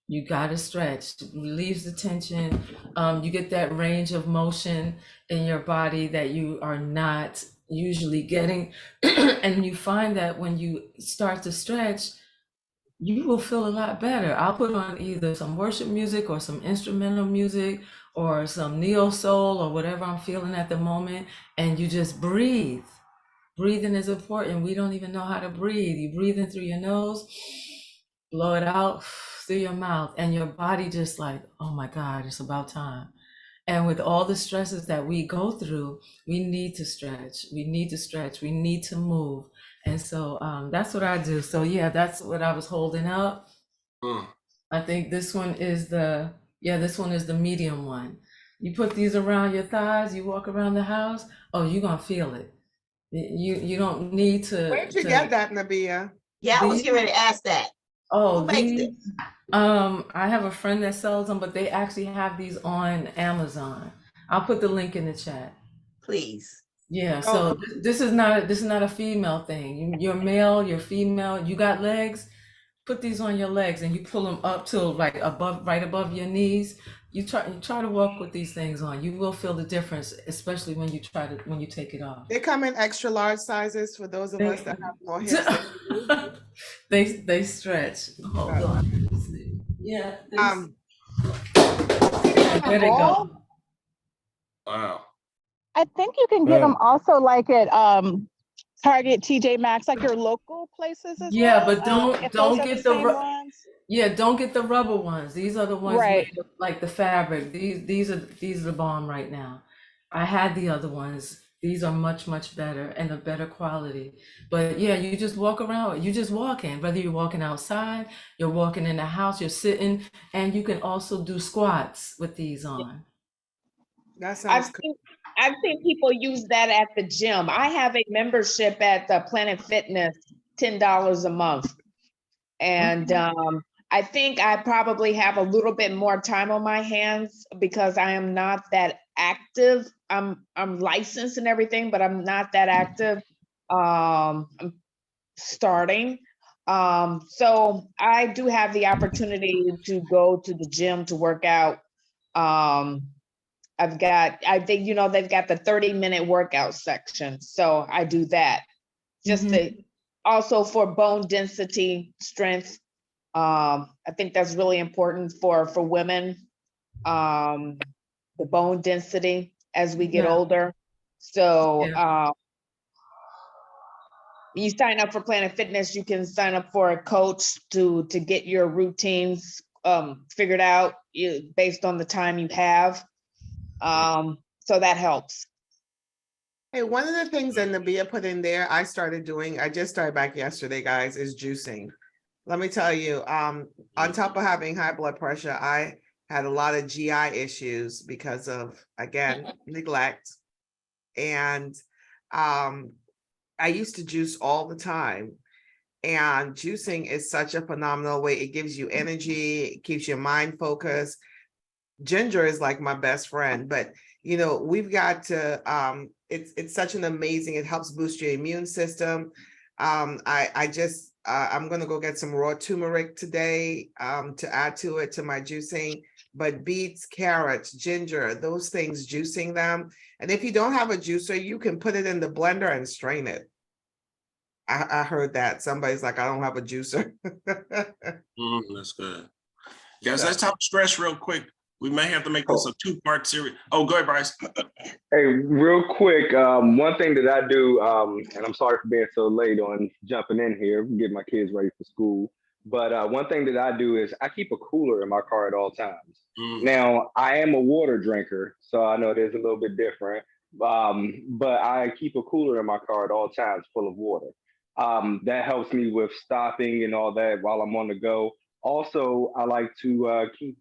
You gotta stretch. It relieves the tension. You get that range of motion in your body that you are not usually getting. And you find that when you start to stretch, you will feel a lot better. I'll put on either some worship music or some instrumental music or some neo soul or whatever I'm feeling at the moment, and you just breathe. Breathing is important. We don't even know how to breathe. You breathe in through your nose, blow it out through your mouth, and your body just like, oh my God, it's about time. And with all the stresses that we go through, we need to stretch. We need to stretch. We need to move. And so that's what I do. So yeah, that's what I was holding up. Mm. I think this one is the medium one. You put these around your thighs, you walk around the house, oh, you're gonna feel it. You don't need Where'd you get that, Nabia? Yeah, I was these getting ready to ask that. Who oh makes it? these I have a friend that sells them, but they actually have these on Amazon. I'll put the link in the chat. Please. Yeah, Oh, so this is not a female thing. You're male, you're female, you got legs, put these on your legs and you pull them up to like above, right above your knees. You try to walk with these things on. You will feel the difference, especially when you take it off. they come in extra large sizes for those of us that have more hips than you do. They stretch. Hold on. Let me see. Yeah, there they go. Wow. I think you can get them also like at Target, TJ Maxx, like your local places as Yeah, well. but don't If those don't are the get the same ones. yeah, don't get the rubber ones. These are the ones Right. made of like the fabric. These are the bomb right now. I had the other ones. These are much better and a better quality. But yeah, you just walk around, you just walking, whether you're walking outside, you're walking in the house, you're sitting, and you can also do squats with these on. That sounds cool. I've seen people use that at the gym. I have a membership at the Planet Fitness, $10 a month. And I think I probably have a little bit more time on my hands because I am not that active. I'm licensed and everything, but I'm not that active. I'm starting. So I do have the opportunity to go to the gym to work out. I think, they've got the 30-minute workout section. So I do that just to also for bone density, strength. I think that's really important for women, the bone density as we get older. So you sign up for Planet Fitness, you can sign up for a coach to get your routines figured out based on the time you have. So that helps. Hey, one of the things that Nabia put in there, I started doing, I just started back yesterday, guys, is juicing. Let me tell you, on top of having high blood pressure, I had a lot of GI issues because of, again, neglect. And I used to juice all the time. And juicing is such a phenomenal way. It gives you energy, it keeps your mind focused. Ginger is like my best friend, but we've got to, it's such an amazing, it helps boost your immune system. I'm going to go get some raw turmeric today to add to my juicing. but beets, carrots, ginger, those things, juicing them. And if you don't have a juicer, you can put it in the blender and strain it. I heard that. Somebody's like, I don't have a juicer. That's good. Guys, let's talk stress real quick. We may have to make this a 2-part series. Oh, go ahead, Bryce. Hey, real quick, one thing that I do, and I'm sorry for being so late on jumping in here, get my kids ready for school. But one thing that I do is I keep a cooler in my car at all times. Now, I am a water drinker, so I know it is a little bit different. But I keep a cooler in my car at all times full of water. That helps me with stopping and all that while I'm on the go. Also, I like to keep,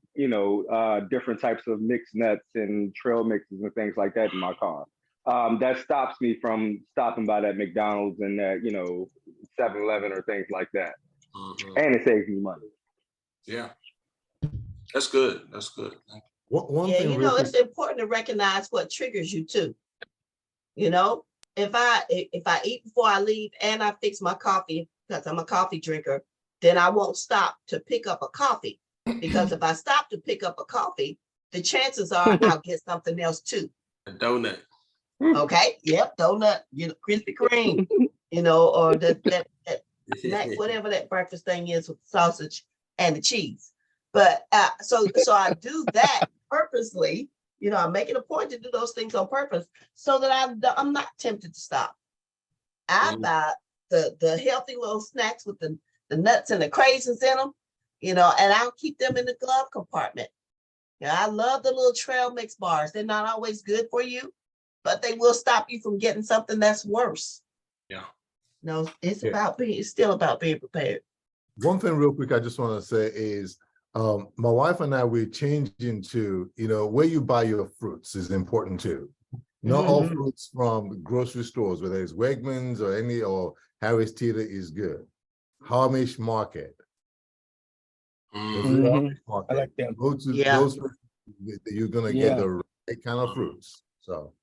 different types of mixed nuts and trail mixes and things like that in my car. That stops me from stopping by that McDonald's and that, 7-Eleven or things like that. And it saves me money. Yeah, that's good. That's good. One Yeah, thing, it's important to recognize what triggers you too. If I eat before I leave and I fix my coffee because I'm a coffee drinker, then I won't stop to pick up a coffee. Because if I stop to pick up a coffee, the chances are I'll get something else too. A donut. Okay. Yep. Donut. Krispy Kreme. Or that whatever that breakfast thing is with sausage and the cheese. But so I do that purposely. I'm making a point to do those things on purpose so that I'm not tempted to stop. I buy the healthy little snacks with the nuts and the craisins in them, and I'll keep them in the glove compartment. I love the little trail mix bars. They're not always good for you, but they will stop you from getting something that's worse. Yeah. No, it's still about being prepared. One thing real quick I just want to say is my wife and I, we're changing to, where you buy your fruits is important too. Not all fruits from grocery stores, whether it's Wegmans or Harris Teeter is good. Harmish Market. I like them. Go to those, you're gonna get the right kind of fruits. So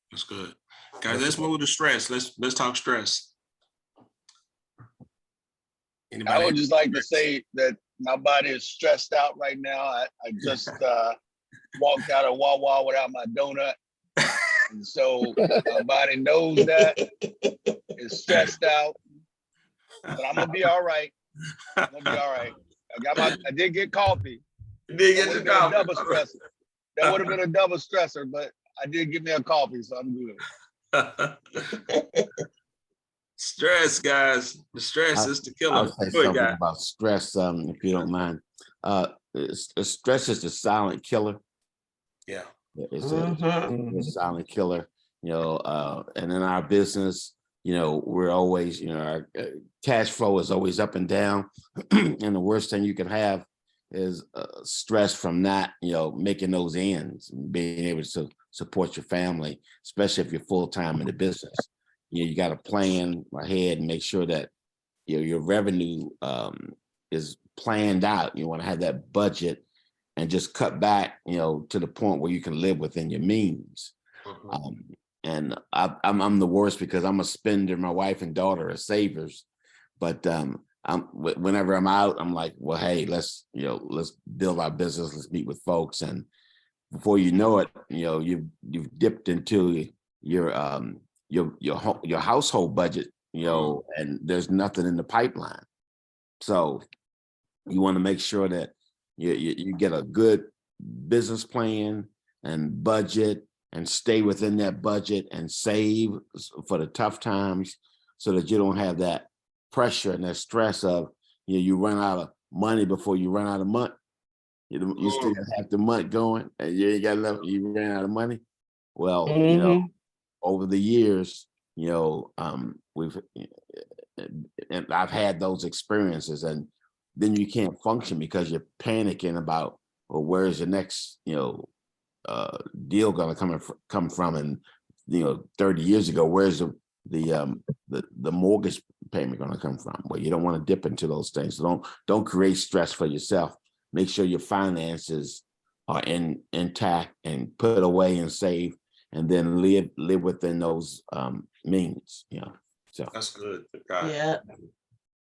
that's good. Guys, let's move to stress. Let's talk stress. Anybody? I would just like to say that my body is stressed out right now. I just walked out of Wawa without my donut. And so my body knows that. It's stressed out. But I'm gonna be all right. I'm gonna be all right. I did get coffee. You did get your coffee. Double stressor. That would have been a double stressor, but I did get me a coffee, so I'm good. Stress, guys. The stress is the killer. I'll say something about stress, if you don't mind. Stress is the silent killer. Yeah. It's a silent killer, and in our business, we're always, our cash flow is always up and down. And the worst thing you can have is stress from not, making those ends, being able to support your family, especially if you're full-time in the business. You got to plan ahead and make sure that your revenue is planned out. You want to have that budget and just cut back, to the point where you can live within your means. And I'm the worst because I'm a spender. My wife and daughter are savers, but whenever I'm out, I'm like, well, hey, let's build our business. Let's meet with folks, and before you know it, you've dipped into your household budget, and there's nothing in the pipeline. So you want to make sure that you get a good business plan and budget and stay within that budget and save for the tough times so that you don't have that pressure and that stress of, you run out of money before you run out of month. You still have the month going and you ain't got enough, you ran out of money. Well, over the years, and I've had those experiences, and then you can't function because you're panicking about, well, where's the next, deal going to come from? And 30 years ago, where's the mortgage payment going to come from? Well, you don't want to dip into those things. So don't create stress for yourself. Make sure your finances are intact and put away and save, and then live within those means. So that's good. Yeah.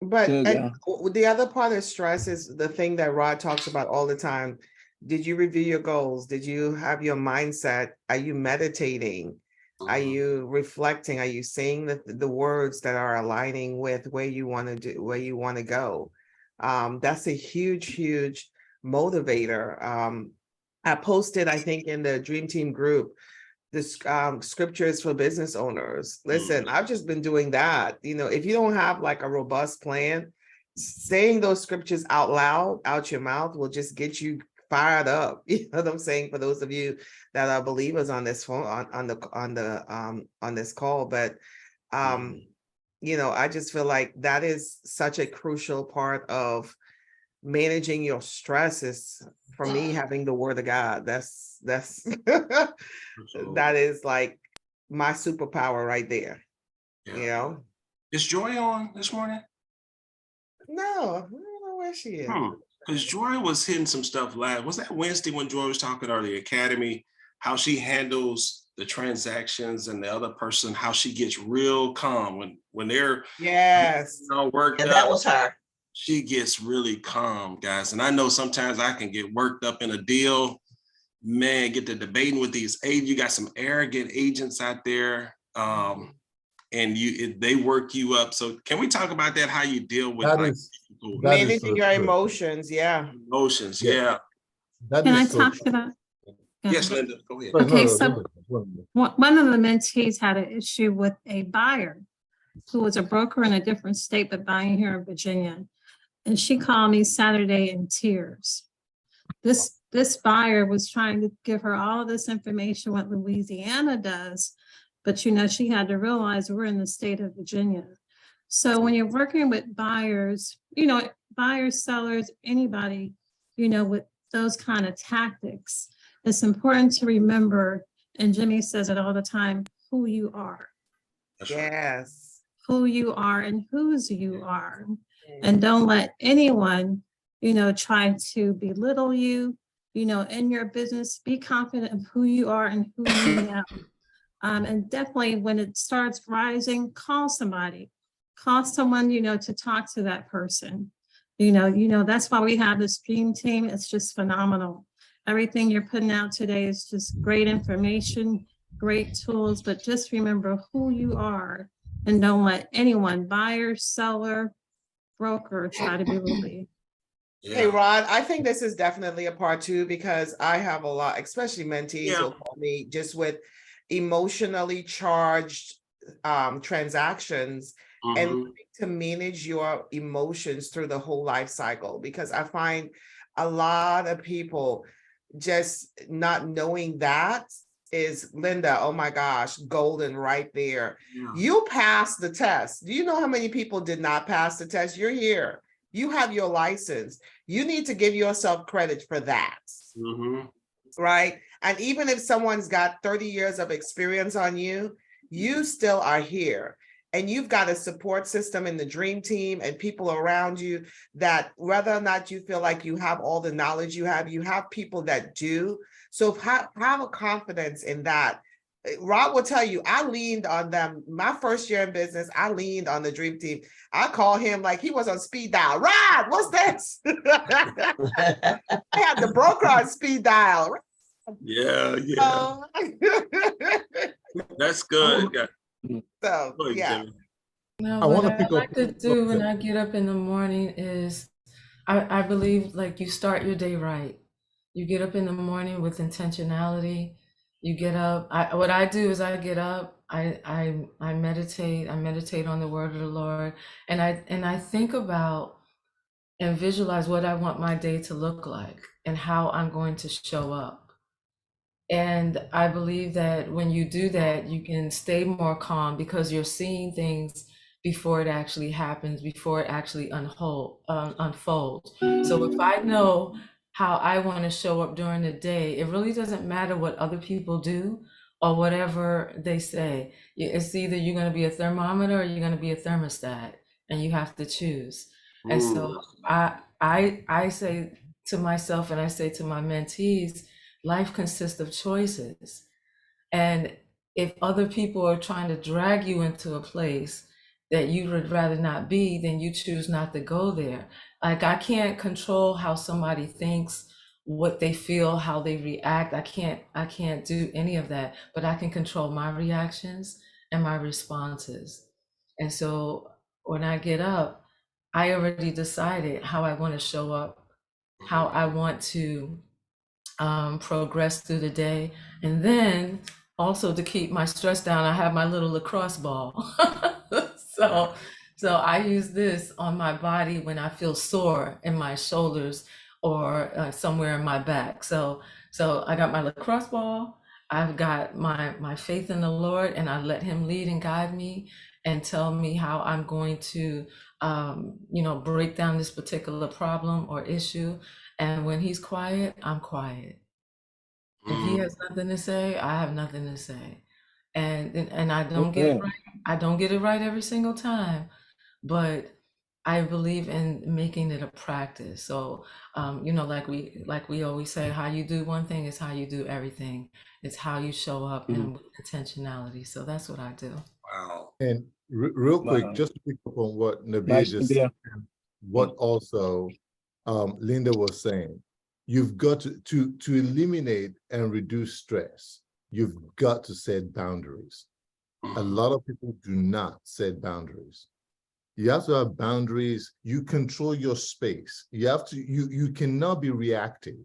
But the other part of stress is the thing that Rod talks about all the time. Did you review your goals? Did you have your mindset? Are you meditating? Are Mhm. you reflecting? Are you saying the words that are aligning with where you want to do, where you want to go? That's a huge motivator. I posted, I think, in the Dream Team group, this scriptures for business owners. Listen, Mhm. I've just been doing that. You know, if you don't have like a robust plan, saying those scriptures out loud, out your mouth, will just get you fired up. You know what I'm saying? For those of you that are believers on this phone, on this call. But Mhm. you know, I just feel like that is such a crucial part of managing your stress is, for me, having the word of God. That's that Absolutely. is like my superpower right there, you Yeah. know? Is Joy on this morning? No, I don't know where she is. Because Joy was hitting some stuff last. Was that Wednesday when Joy was talking about the academy, how she handles the transactions and the other person, how she gets real calm when they're Yes. all worked And that up. was her. She gets really calm, guys. And I know sometimes I can get worked up in a deal. Man, get to debating with these agents. You got some arrogant agents out there. And they work you up. So can we talk about that? How you deal with That like is Managing so your true. emotions, yeah. emotions? Yeah. Yeah. That Can I is so talk true. to that? Yeah. Yes, Linda, go ahead. Sorry, Okay, no, so go ahead. one of the mentees had an issue with a buyer who was a broker in a different state, but buying here in Virginia. And she called me Saturday in tears. This buyer was trying to give her all this information, what Louisiana does, but you know, she had to realize we're in the state of Virginia. So when you're working with buyers, you know, buyers, sellers, anybody, you know, with those kind of tactics, it's important to remember, and Jimmy says it all the time, who you are. That's right. Yes. Who you are and whose you are. And don't let anyone, you know, try to belittle you, you know, in your business. Be confident of who you are and who you know. And definitely when it starts rising, call somebody. Call someone, you know, to talk to that person. You know, that's why we have this dream team. It's just phenomenal. Everything you're putting out today is just great information, great tools, but just remember who you are and don't let anyone, buyer, seller, broker, try to belittle you. Hey, Rod, I think this is definitely a part two because I have a lot, especially mentees will call me just with emotionally charged transactions and learning to manage your emotions through the whole life cycle. Because I find a lot of people just not knowing that is, Linda, oh my gosh, golden right there. You passed the test. Do you know how many people did not pass the test? You're here. You have your license. You need to give yourself credit for that. Right? And even if someone's got 30 years of experience on you, you still are here. And you've got a support system in the dream team and people around you that whether or not you feel like you have all the knowledge you have people that do. So have a confidence in that. Rob will tell you, I leaned on them. My first year in business, I leaned on the dream team. I call him like he was on speed dial. Rob, what's this? I had the broker on speed dial. Yeah. Oh. That's good. So, yeah. No, I what wanna I pick like up- to do when I get up in the morning is I believe like you start your day right. You get up in the morning with intentionality. You get up. What I do is I get up, I meditate on the word of the Lord, and I think about and visualize what I want my day to look like and how I'm going to show up. And I believe that when you do that, you can stay more calm because you're seeing things before it actually happens, before it actually unfolds. So if I know how I want to show up during the day, it really doesn't matter what other people do or whatever they say. It's either you're going to be a thermometer or you're going to be a thermostat, and you have to choose. And so I say to myself and I say to my mentees, life consists of choices. And if other people are trying to drag you into a place that you would rather not be, then you choose not to go there. Like I can't control how somebody thinks, what they feel, how they react. I can't do any of that, but I can control my reactions and my responses. And so when I get up, I already decided how I want to show up, how I want to progress through the day. And then also to keep my stress down, I have my little lacrosse ball. so so I use this on my body when I feel sore in my shoulders or somewhere in my back. So I got my lacrosse ball. I've got my faith in the Lord, and I let Him lead and guide me and tell me how I'm going to break down this particular problem or issue. And when He's quiet, I'm quiet. If He has nothing to say, I have nothing to say. And I don't get it right. I don't get it right every single time, but I believe in making it a practice. So, like we always say, how you do one thing is how you do everything. It's how you show up and with intentionality. So that's what I do. Wow. And real quick, Wow. just to pick up on what Nabia Nice, just Nabia. said, what also Linda was saying, you've got to eliminate and reduce stress. You've got to set boundaries. A lot of people do not set boundaries. You have to have boundaries. You control your space. You cannot be reactive.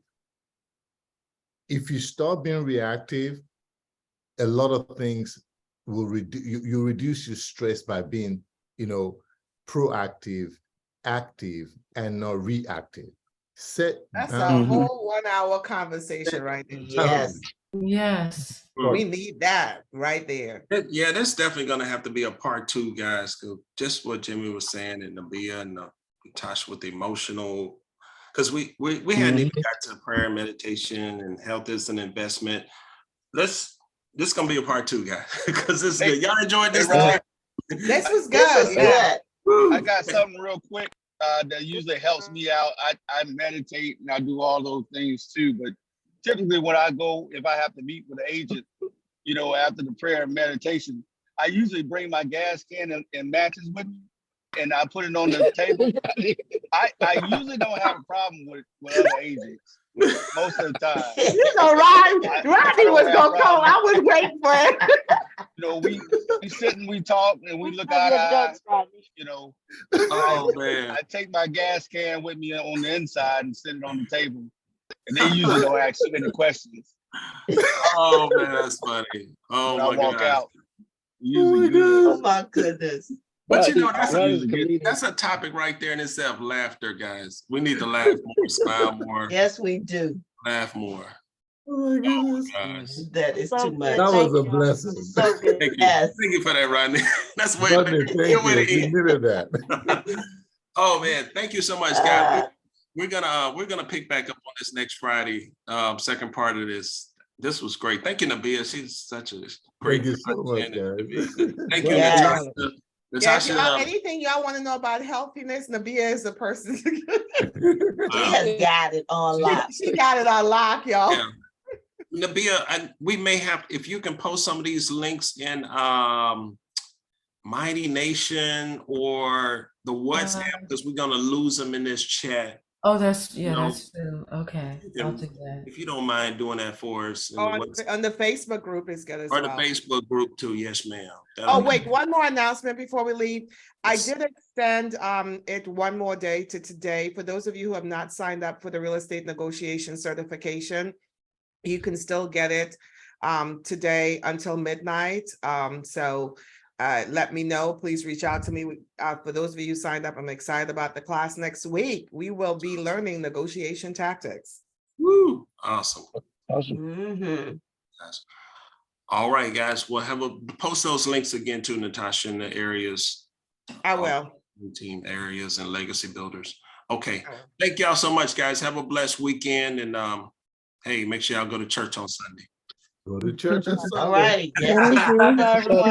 If you start being reactive, a lot of things will you reduce your stress by being, proactive, active, and not reactive. Set That's a boundaries. whole 1 hour conversation right there. Yes. Yes. We need that right there. Yeah, that's definitely going to have to be a part 2, guys. 'Cause just what Jimmy was saying, and Nabia and Tasha with the emotional, because we hadn't even got to prayer, meditation, and health is an investment. This is going to be a part 2, guys, because this is good. Y'all enjoyed this? This was good. This was Yeah. good. I got something real quick that usually helps me out. I meditate and I do all those things too, but typically when I go, if I have to meet with an agent, after the prayer and meditation, I usually bring my gas can and matches with me, and I put it on the table. I usually don't have a problem with other agents most of the time. Rodney was gonna call. I was waiting for it. We sit and we talk and we look eye to eye. Oh man. I take my gas can with me on the inside and sit it on the table, and they usually don't ask too many questions. Oh man, that's funny. Oh When my I walk God. out, usually good. Oh my goodness. But Rodney's that's a topic right there in itself. Laughter, guys. We need to laugh more, smile more, Yes, we do. laugh more. Oh my goodness. Gosh. That is So too good. much. That Thank was a you. blessing. So good. Thank you. Yes. Thank you for that, Rodney. That's way Rodney, thank you. way to We end. needed that. Oh man, thank you so much, guys. We're gonna pick back up on this next Friday. Second part of this. This was great. Thank you, Nabia. She's such a great. Thank you so much, guys. Thank you, Yes. Natasha. Yeah, if Natasha, anything y'all want to know about healthiness, Nabia is the person. She has got it on lock. She got it on lock, y'all. yeah. Nabia, we may have, if you can post some of these links in Mighty Nation or the WhatsApp, because we're gonna lose them in this chat. Oh, that's No. that's true. Okay, I'll do that. If you don't mind doing that for us. In On the the Facebook group is good as or well. the Facebook group too. Yes, ma'am. Oh, wait, one more announcement before we leave. Yes. I did extend it one more day to today. For those of you who have not signed up for the real estate negotiation certification, you can still get it today until midnight. So let me know. Please reach out to me. For those of you who signed up, I'm excited about the class next week. We will be learning negotiation tactics. Woo! Awesome. Mhm. Yes. All right, guys. We'll post those links again to Natasha in the areas. I will. Team areas and legacy builders. Okay. Thank y'all so much, guys. Have a blessed weekend, and hey, make sure y'all go to church on Sunday. Go to church on Sunday. All right. Yes. Bye, everyone.